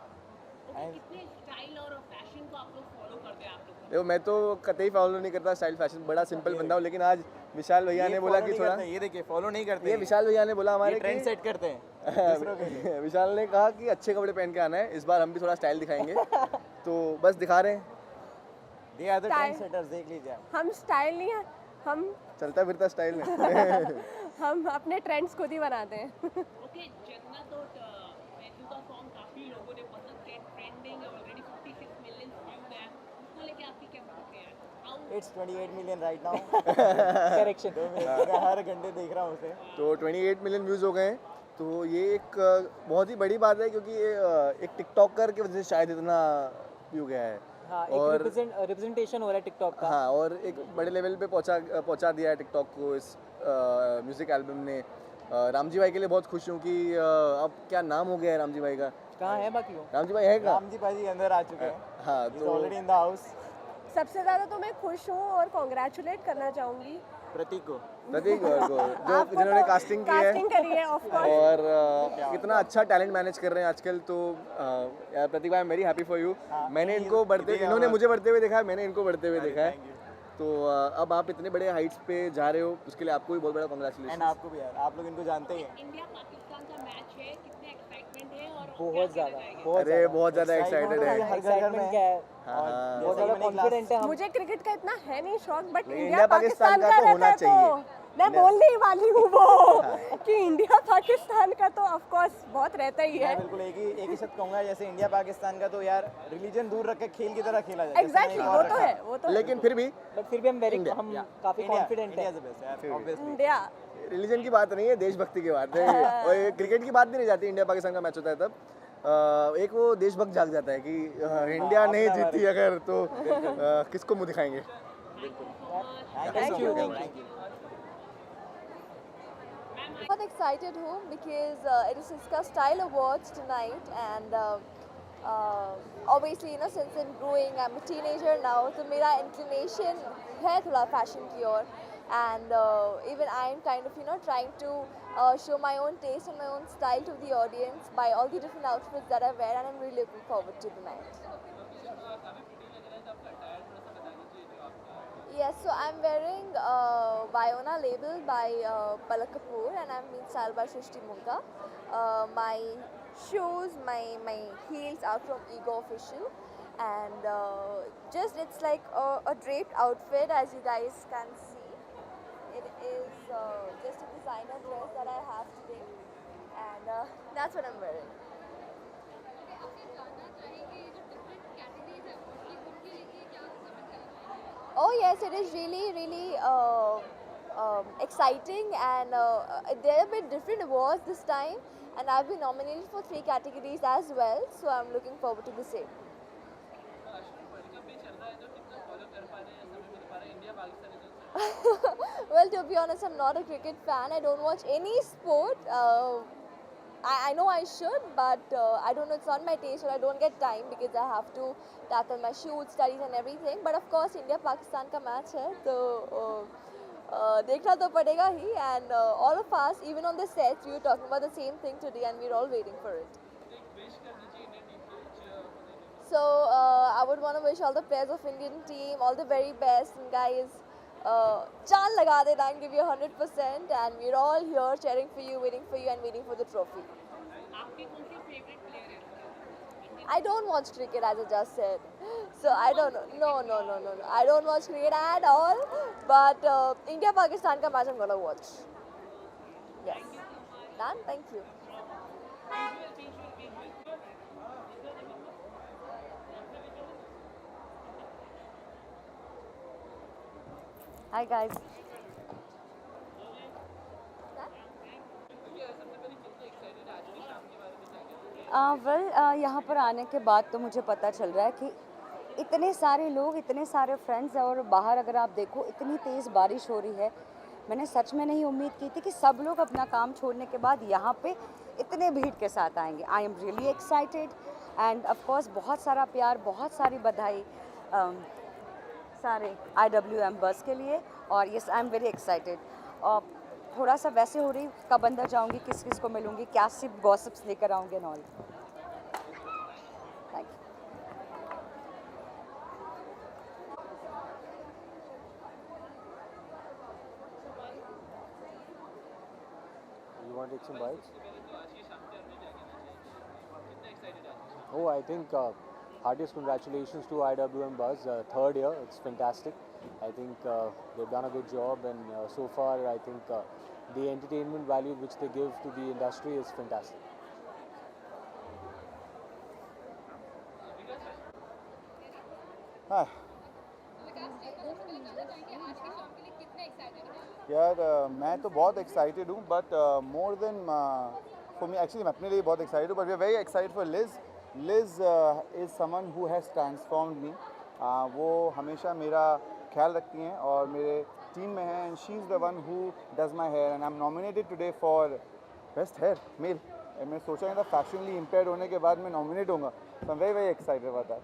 कितने स्टाइल और फैशन को आप लोग फॉलो करते हैं आप लोग? देखो मैं तो कतई फॉलो नहीं करता स्टाइल फैशन, बड़ा सिंपल बंदा हूँ, लेकिन आज विशाल भैया ने बोला कि थोड़ा, ये देखिए फॉलो नहीं करते, ये विशाल भैया ने बोला हमारे ट्रेंड सेट करते हैं। विशाल ने कहा कि अच्छे कपड़े पहन के आना है, इस बार हम भी थोड़ा स्टाइल दिखाएंगे, तो बस दिखा रहे हैं। They are the trend setters, देख लीजिए आप। हम स्टाइल नहीं है, हम चलता फिरता स्टाइल में हम अपने ट्रेंड्स खुद ही बनाते हैं। ओके, जन्नत और मैथ्यू का सॉन्ग काफी लोगों ने पसंद किया, ट्रेंडिंग ऑलरेडी 56 मिलियन व्यूज है, उसको लेके आपकी क्या प्रतिक्रिया है? It's 28 million right now. Correction, हर घंटे देख रहा हूँ उसे। तो 28 मिलियन व्यूज़ हो गए हैं, तो ये एक बहुत ही बड़ी बात है, क्योंकि ये एक टिकटॉकर की वजह से शायद इतना व्यू गया है। हाँ, और एक रिप्रेजेंटेशन हो रहा है टिकटॉक का। हाँ, और एक बड़े लेवल पे पहुंचा दिया है टिकटॉक को इस म्यूज़िक एल्बम ने। रामजी भाई के लिए बहुत खुश हूँ कि अब क्या नाम हो गया है रामजी भाई का। कहाँ है बाकी वो? रामजी भाई है कहाँ? रामजी भाई अंदर आ चुके हैं। हाँ, तो ऑलरेडी इन द हाउस। सबसे ज़्यादा तो मैं खुश हूँ और कॉन्ग्रेचुलेट करना चाहूँगी प्रतीक को जो जिन्होंने कास्टिंग करी है ऑफ कोर्स, और कितना अच्छा टैलेंट मैनेज कर रहे हैं आजकल। तो यार प्रतीक भाई, आई am very happy for you. मैंने इनको इन्होंने मुझे बढ़ते हुए देखा है, मैंने इनको बढ़ते हुए देखा है, तो अब आप इतने बड़े हाइट्स पे जा रहे हो, उसके लिए आपको भी बहुत बड़ा कांग्रेचुलेशन। एंड आपको भी यार, आप लोग इनको जानते ही हैं। इंडिया पाकिस्तान का मैच है, कितने एक्साइटमेंट है और बहुत ज़्यादा, अरे बहुत ज़्यादा एक्साइटेड है। एक्साइटमेंट क्या है? हाँ, बहुत ज़्यादा कॉन्फिडेंट है हम। मुझे क्रिकेट का इतना है नहीं शौक, बट लेकिन इंडिया पाकिस्तान का तो होना रहता है, चाहिए। तो मैं बोलने ही वाली हूँ वो कि इंडिया पाकिस्तान का तो ऑफ कोर्स बहुत रहता ही है। मैं बिल्कुल एक ही शब्द कहूँगा, जैसे इंडिया पाकिस्तान का तो यार रिलीजन दूर रख के खेल की तरह खेला जाता है। एग्जैक्टली, वो तो है, वो तो है। लेकिन फिर भी हम काफ़ी कॉन्फिडेंट हैं। इंडिया रिलीजन की बात नहीं है, देशभक्ति की बात है। और ये क्रिकेट की बात भी नहीं जाती, इंडिया पाकिस्तान का मैच होता है तब एक वो देशभक्त जाग जाता है कि इंडिया नहीं जीती अगर तो किसको मुंह दिखाएंगे। Thank you. बहुत एक्साइटेड हूँ बिकॉज इट इज इसका style awards tonight and obviously since I am growing, I am a teenager now, तो मेरा इंक्लिनेशन है थोड़ा फैशन की ओर, and even I am kind of trying to show my own taste and my own style to the audience by all the different outfits that I wear, and I'm really looking forward to the night. Yes, so I'm wearing Viona label by Palak Kapoor, and I'm being styled by Shrishti Munga. My shoes, my heels are from Ego Official, and just it's like a draped outfit, as you guys can see. It is just a designer dress that I have today, and that's what I'm wearing. Oh yes, it is really exciting, and there have been different awards this time, and I've been nominated for 3 categories as well, so I'm looking forward to the same. Well, to be honest, I'm not a cricket fan. I don't watch any sport. I know I should, but I don't know, it's not my taste, or I don't get time because I have to tackle my shoot, studies and everything. But of course, India-Pakistan ka match hai, so dekhna to padega hi. And all of us, even on the set, we were talking about the same thing today, and we're all waiting for it. So I would want to wish all the players of Indian team all the very best, and guys, chan laga dena and give you 100%, and we're all here cheering for you, waiting for you, and waiting for the trophy. I don't watch cricket, as I just said, so I don't know. No. I don't watch cricket at all, but India-Pakistan ka match I'm gonna watch. Yes. Done. Thank you. Hi guys. यहाँ पर आने के बाद तो मुझे पता चल रहा है कि इतने सारे लोग, इतने सारे फ्रेंड्स हैं, और बाहर अगर आप देखो इतनी तेज़ बारिश हो रही है। मैंने सच में नहीं उम्मीद की थी कि सब लोग अपना काम छोड़ने के बाद यहाँ पे इतने भीड़ के साथ आएंगे। आई am really excited end of course बहुत सारा प्यार, बहुत सारी बधाई सारे IWM बस के लिए। और yes, I am very excited. और थोड़ा सा वैसे हो रही कब अंदर जाऊँगी, किस किस को मिलूँगी, क्या सिर्फ गॉसिप्स लेकर आऊँगी and all. Thank You want to take some bites? Oh, I think heartiest congratulations to IWM Buzz. Third year, it's fantastic. I think they've done a good job, and so far, I think the entertainment value which they give to the industry is fantastic. हाँ यार, मैं तो बहुत excited हूँ, but more than for me actually मैं अपने लिए बहुत एक्साइटेड हूँ, but we are very excited for Liz. Liz is someone who has transformed me. वो हमेशा मेरा ख्याल रखती हैं और मेरे टीम में हैं, and she is the one who does my hair, and I am nominated today for best hair male. मैं सोचा नहीं था फैशनली इम्पेयर्ड होने के बाद मैं नॉमिनेट होऊंगा, so I am very very excited about that.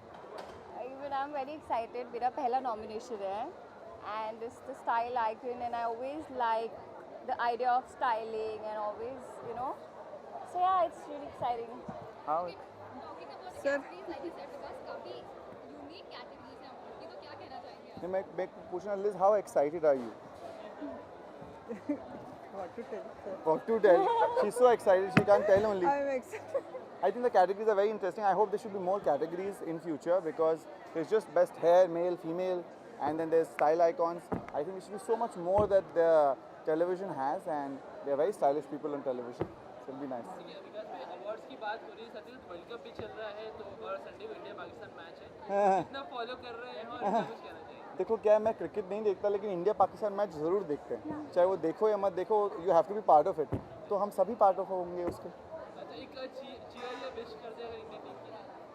Even I'm very excited. मेरा पहला nomination है, and it's the style icon, and I always like the idea of styling, and always, you know. So yeah, it's really exciting. हाँ sir मैं पूछना, Liz how excited are you? What to tell? She's so excited she can't tell only. I'm excited. I think the categories are very interesting. I hope there should be more categories in future, because there's just best hair, male, female, and then there's style icons. I think there should be so much more that the television has, and they're very stylish people on television. So it'll be nice. Awards की बात हो रही है, Sachin world cup भी चल रहा है, तो और संडे को इंडिया पाकिस्तान मैच है, कितना फॉलो कर रहे हैं और क्या कुछ कहना चाहिए? देखो क्या है, मैं क्रिकेट नहीं देखता, लेकिन इंडिया पाकिस्तान मैच ज़रूर देखते हैं, चाहे वो देखो या मत देखो, you have to be part of it. तो हम सभी पार्ट ऑफ होंगे उसके।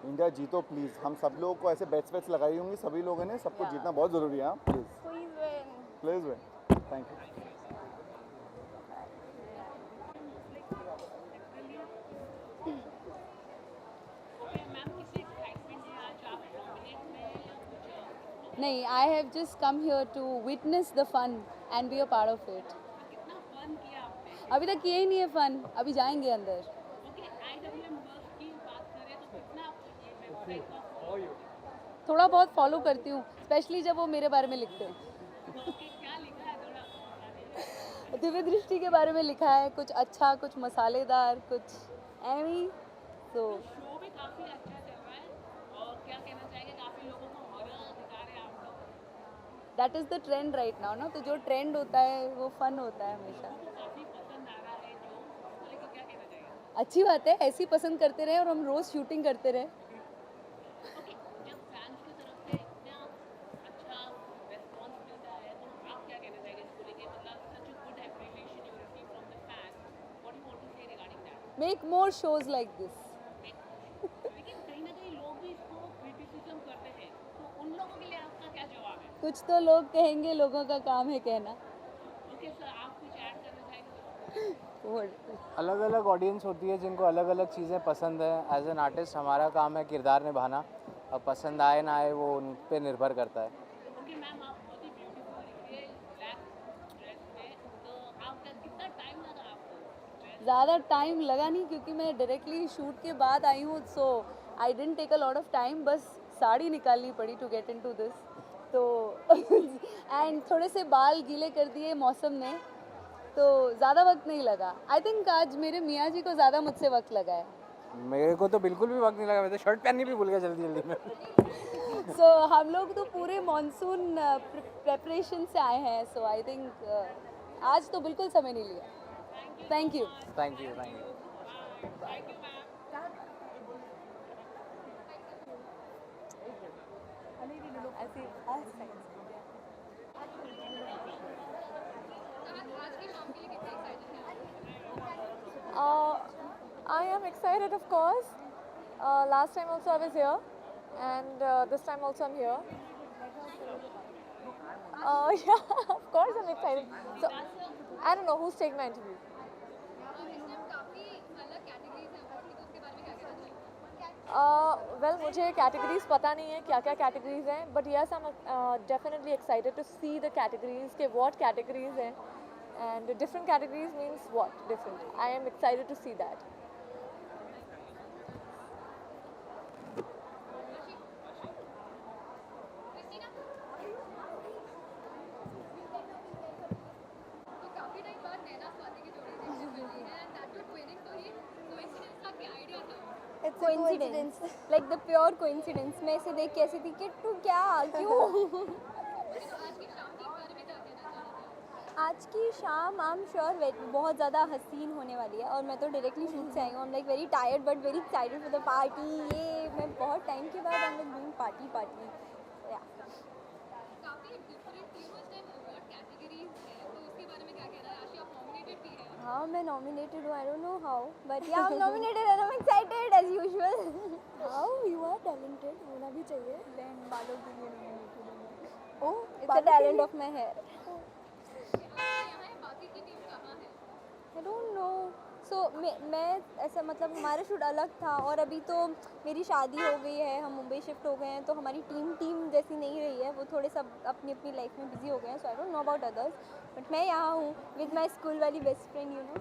इंडिया जीतो प्लीज़, हम सब लोगों को ऐसे बेट्स लगाई होंगी सभी लोगों ने, सबको जीतना बहुत ज़रूरी है। Please win. Thank you. नहीं, I have just come here to witness the fun and be a part of it. अभी तक किए ही नहीं है फन, अभी जाएंगे अंदर। थोड़ा बहुत फॉलो करती हूँ, स्पेशली जब वो मेरे बारे में लिखते हैं। दिव्य दृष्टि के बारे में लिखा है, कुछ अच्छा, कुछ मसालेदार, कुछ एवी। तो that is the trend right now ना, तो जो ट्रेंड होता है वो फन होता है हमेशा। अच्छी बात है, ऐसी पसंद करते रहे और हम रोज़ शूटिंग करते रहे। Make more shows like this. कुछ तो लोग कहेंगे, लोगों का काम है कहना। अलग अलग ऑडियंस होती है जिनको अलग अलग चीज़ें पसंद है। एज एन आर्टिस्ट हमारा काम है किरदार निभाना, अब पसंद आए ना आए वो उन पे निर्भर करता है। ज़्यादा टाइम लगा नहीं, क्योंकि मैं डायरेक्टली शूट के बाद आई हूँ, so I didn't take a lot of time. बस साड़ी निकालनी पड़ी टू गेट इनटू दिस, तो एंड थोड़े से बाल गीले कर दिए मौसम ने, तो ज़्यादा वक्त नहीं लगा। आई थिंक आज मेरे मियाँ जी को ज़्यादा मुझसे वक्त लगा है। मेरे को तो बिल्कुल भी वक्त नहीं लगा, मैं तो शर्ट पहननी भी भूल गया जल्दी जल्दी में। सो हम लोग तो पूरे मॉनसून प्रेपरेशन से आए हैं, सो आई थिंक आज तो बिल्कुल समय नहीं लिया। Thank you. Thank you, thank you. I am excited, of course. Last time also I was here, and this time also I'm here. Yeah, of course I'm excited. So I don't know who's taking my interview. Well, मुझे categories पता नहीं है क्या क्या categories हैं, but yes I am definitely excited to see the categories के what categories हैं, and different categories means what different. I am excited to see that. Coincidence, like the pure coincidence. मैं इसे देख के ऐसी थी कि तू क्या क्यों. आज की शाम आई एम श्योर बहुत ज़्यादा हसीन होने वाली है, और मैं तो डायरेक्टली शूट से आई हूँ. आई am like very tired but very excited for the party. ये मैं बहुत टाइम के बाद हम लोग डूइंग पार्टी. हाँ, मैं नॉमिनेटेड हूँ. I don't know how, but yeah I am nominated and I am excited as usual. How you are talented, होना भी चाहिए. देन बालों के लिए nominated. Oh, it's the talent of my hair. I don't know. So मैं ऐसा मतलब हमारा शूट अलग था, और अभी तो मेरी शादी हो गई है, हम मुंबई शिफ्ट हो गए हैं, तो हमारी टीम जैसी नहीं रही है. वो थोड़े सब अपनी अपनी लाइफ में बिजी हो गए हैं. So I don't know about others, but मैं यहाँ हूँ विद माई स्कूल वाली best friend, you know.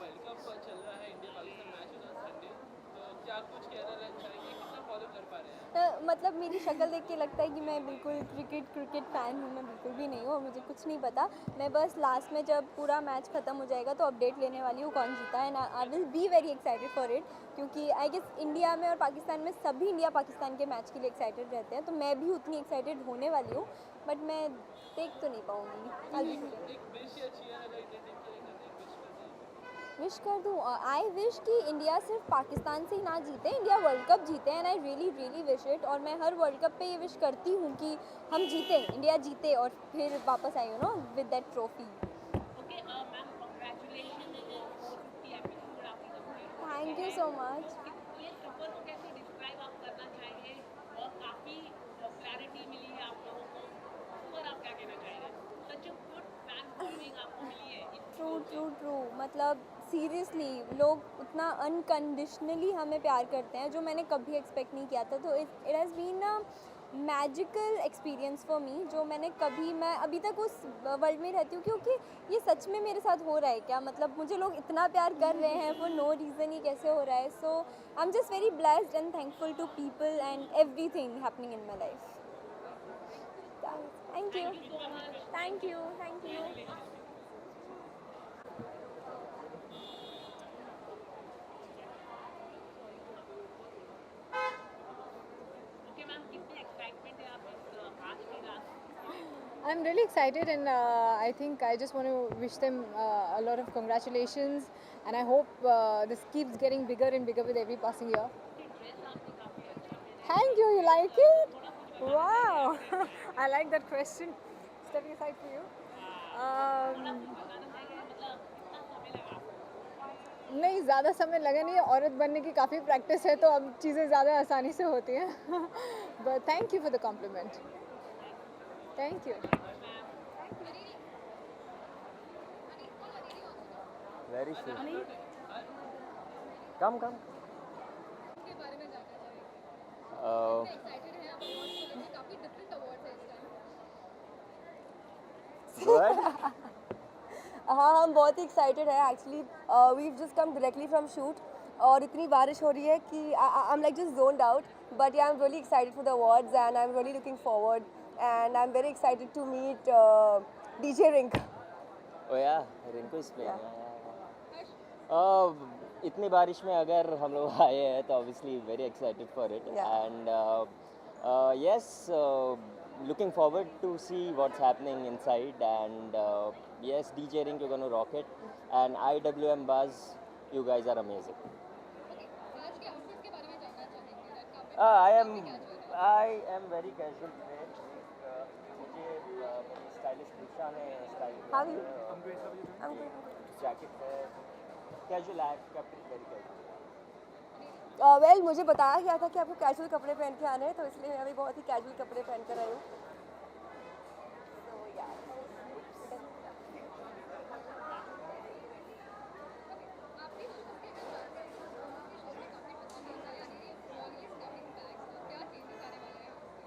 World cup चल रहा है, इंडिया पाकिस्तान मैच होगा संडे, तो क्या कुछ कहना चाहेंगे, कितना फॉलो कर पा रहे हैं? मतलब मेरी शक्ल देख के लगता है कि मैं बिल्कुल क्रिकेट फ़ैन हूँ. मैं बिल्कुल भी नहीं हूँ, और मुझे कुछ नहीं पता. मैं बस लास्ट में जब पूरा मैच ख़त्म हो जाएगा तो अपडेट लेने वाली हूँ कौन जीता है. And I will be very excited for it, क्योंकि आई गेस इंडिया में और पाकिस्तान में सभी इंडिया पाकिस्तान के मैच के लिए एक्साइटेड रहते हैं, तो मैं भी उतनी एक्साइटेड होने वाली हूँ. बट मैं देख तो नहीं पाऊँगी. विश कर दूँ. आई विश कि इंडिया सिर्फ पाकिस्तान से ही ना जीते, इंडिया वर्ल्ड कप जीते. And I really wish it. और मैं हर वर्ल्ड कप पे ये विश करती हूँ कि हम जीतें, इंडिया जीते, और फिर वापस आए, you know, with that trophy. Thank you so much. True. मतलब सीरियसली लोग उतना अनकंडीशनली हमें प्यार करते हैं, जो मैंने कभी एक्सपेक्ट नहीं किया था. तो it has been a magical experience for me, जो मैं अभी तक उस वर्ल्ड में रहती हूँ, क्योंकि ये सच में मेरे साथ हो रहा है क्या. मतलब मुझे लोग इतना प्यार कर रहे हैं फॉर नो रीज़न, ही कैसे हो रहा है. So I am just very blessed and thankful to people and everything happening in my life. Thank you. I'm really excited, and I think I just want to wish them a lot of congratulations, and I hope this keeps getting bigger and bigger with every passing year. Thank you. You like it? Wow. I like that question. Stepping aside for you. नहीं, ज़्यादा समय लगा नहीं है. औरत बनने की काफ़ी प्रैक्टिस है, तो अब चीज़ें ज़्यादा आसानी से होती हैं. But thank you for the compliment. Thank you. Very sweet. Come. Go ahead. हाँ, हम बहुत ही एक्साइटेड है. Actually we just come directly from shoot, और इतनी बारिश हो रही है कि I am like just zoned out. But yeah I am really excited for the awards, and I am really looking forward, and I am very excited to meet DJ Rink. Oh yeah, Rinku is playing. इतनी बारिश में अगर हम लोग आए हैं तो obviously very excited for it. And yes, looking forward to see what's happening inside. And yes, DJ Rink, you're going to rock it. And IWM Buzz, you guys are amazing. I am very casual today. मुझे मेरी stylish निशा ने style jacket है, casual है, very casual. Well मुझे बताया गया था कि आपको कैजुअल कपड़े पहन के आने हैं, तो इसलिए मैं अभी बहुत ही कैजुअल कपड़े पहन कर आई हूँ.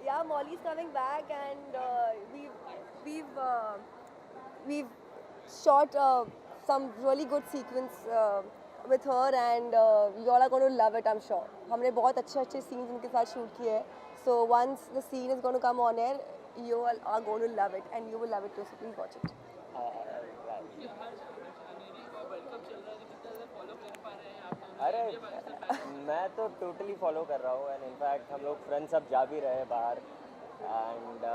Yeah, Molly's coming back, and we've shot some really good sequence with her, and you all are going to love it, I'm sure. हमने बहुत अच्छे scenes उनके साथ shoot किए हैं. So once the scene is going to come on air, you all are going to love it, and you will love it too. So please watch it. अरे मैं तो टोटली फॉलो कर रहा हूँ, एंड इनफैक्ट हम लोग friends सब जा भी रहे हैं बाहर, एंड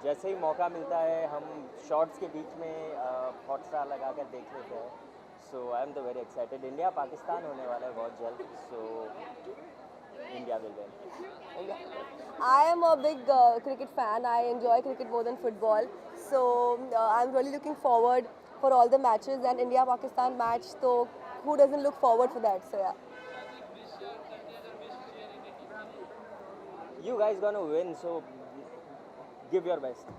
जैसे ही मौका मिलता है हम शॉर्ट्स के बीच में हॉटस्टार लगा कर देख लेते हैं. सो आई एम तो वेरी एक्साइटेड. इंडिया पाकिस्तान होने वाला है बहुत जल्द, so India will win. I am a big cricket fan. I enjoy cricket more than football. So I'm really looking forward for all the matches, and India-Pakistan match. So who doesn't look forward for that? So yeah. You guys gonna win, so give your best.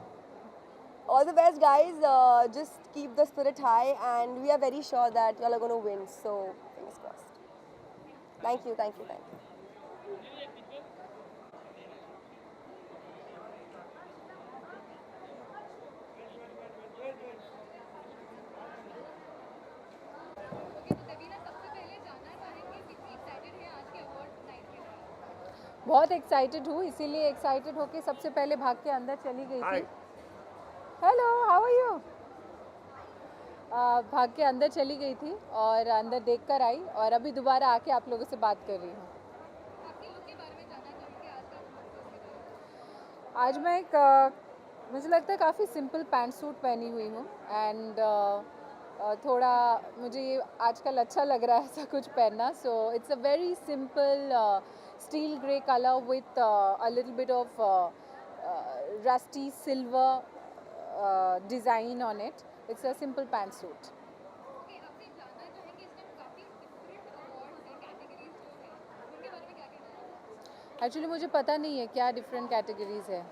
All the best, guys. Just keep the spirit high, and we are very sure that y'all are going to win. So fingers crossed. Thank you, thank you, thank you. बहुत excited हूँ, इसीलिए excited होके सबसे पहले भाग के अंदर चली गई थी. Hello, how are you? भाग के अंदर चली गई थी और अंदर देख कर आई, और अभी दोबारा आके आप लोगों से बात कर रही हूँ. आज मैं एक मुझे लगता है काफ़ी सिंपल पैंट सूट पहनी हुई हूँ, एंड थोड़ा मुझे ये आजकल अच्छा लग रहा है ऐसा कुछ पहनना. So it's a very simple steel grey color with a little bit of rusty silver design on it. It's a simple pantsuit. Actually मुझे पता नहीं है क्या different categories है.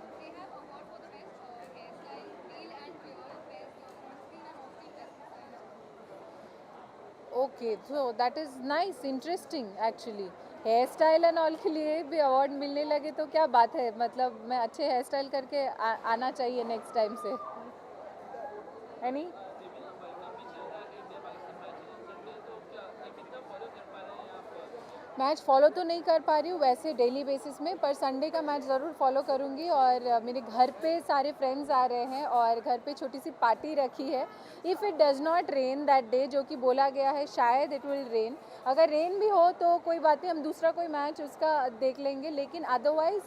Okay, so that is nice, interesting actually. Hair style and all के लिए भी award मिलने लगे तो क्या बात है. मतलब मैं अच्छे हेयर स्टाइल करके आना चाहिए नेक्स्ट टाइम से, है नहीं? मैच फॉलो तो नहीं कर पा रही हूँ वैसे डेली बेसिस में, पर संडे का मैच ज़रूर फॉलो करूँगी. और मेरे घर पे सारे फ्रेंड्स आ रहे हैं और घर पे छोटी सी पार्टी रखी है. If it does not rain that day, जो कि बोला गया है शायद इट विल रेन, अगर रेन भी हो तो कोई बात नहीं, हम दूसरा कोई मैच उसका देख लेंगे. लेकिन अदरवाइज़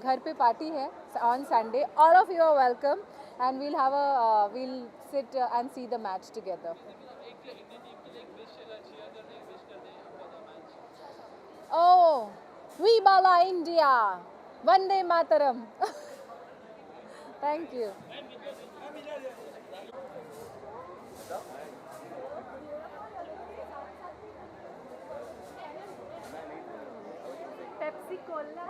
घर पे पार्टी है on Sunday. All of you are welcome, and we'll sit and see the match together. Oh, Vibala India, Vande Mataram. Thank you. Pepsi Cola.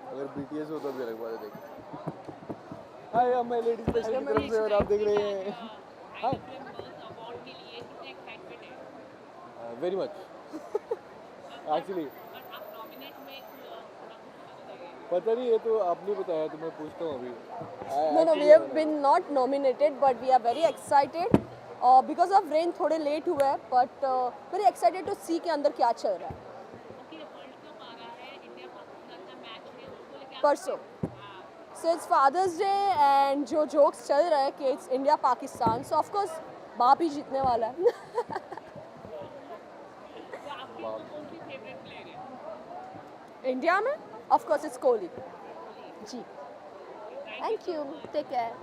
अगर BTS हो तो भी अलग बात है. देख हाय, अब मैं लेडीज स्पेशल की तरफ से और आप देख रहे हैं. हाय, वेरी मच एक्चुअली. पता नहीं, ये तो आपने बताया तो मैं पूछता हूँ अभी. No, we have been not nominated, but we are very excited. Because of rain थोड़े लेट हुए हैं, but very excited to see कि अंदर क्या चल रहा है. परसों. So it's Father's Day and जो jokes चल रहा है कि it's India Pakistan, so of course बाप ही जीतने वाला है. इंडिया में of course it's Kohli. Ji. Thank you. Take care.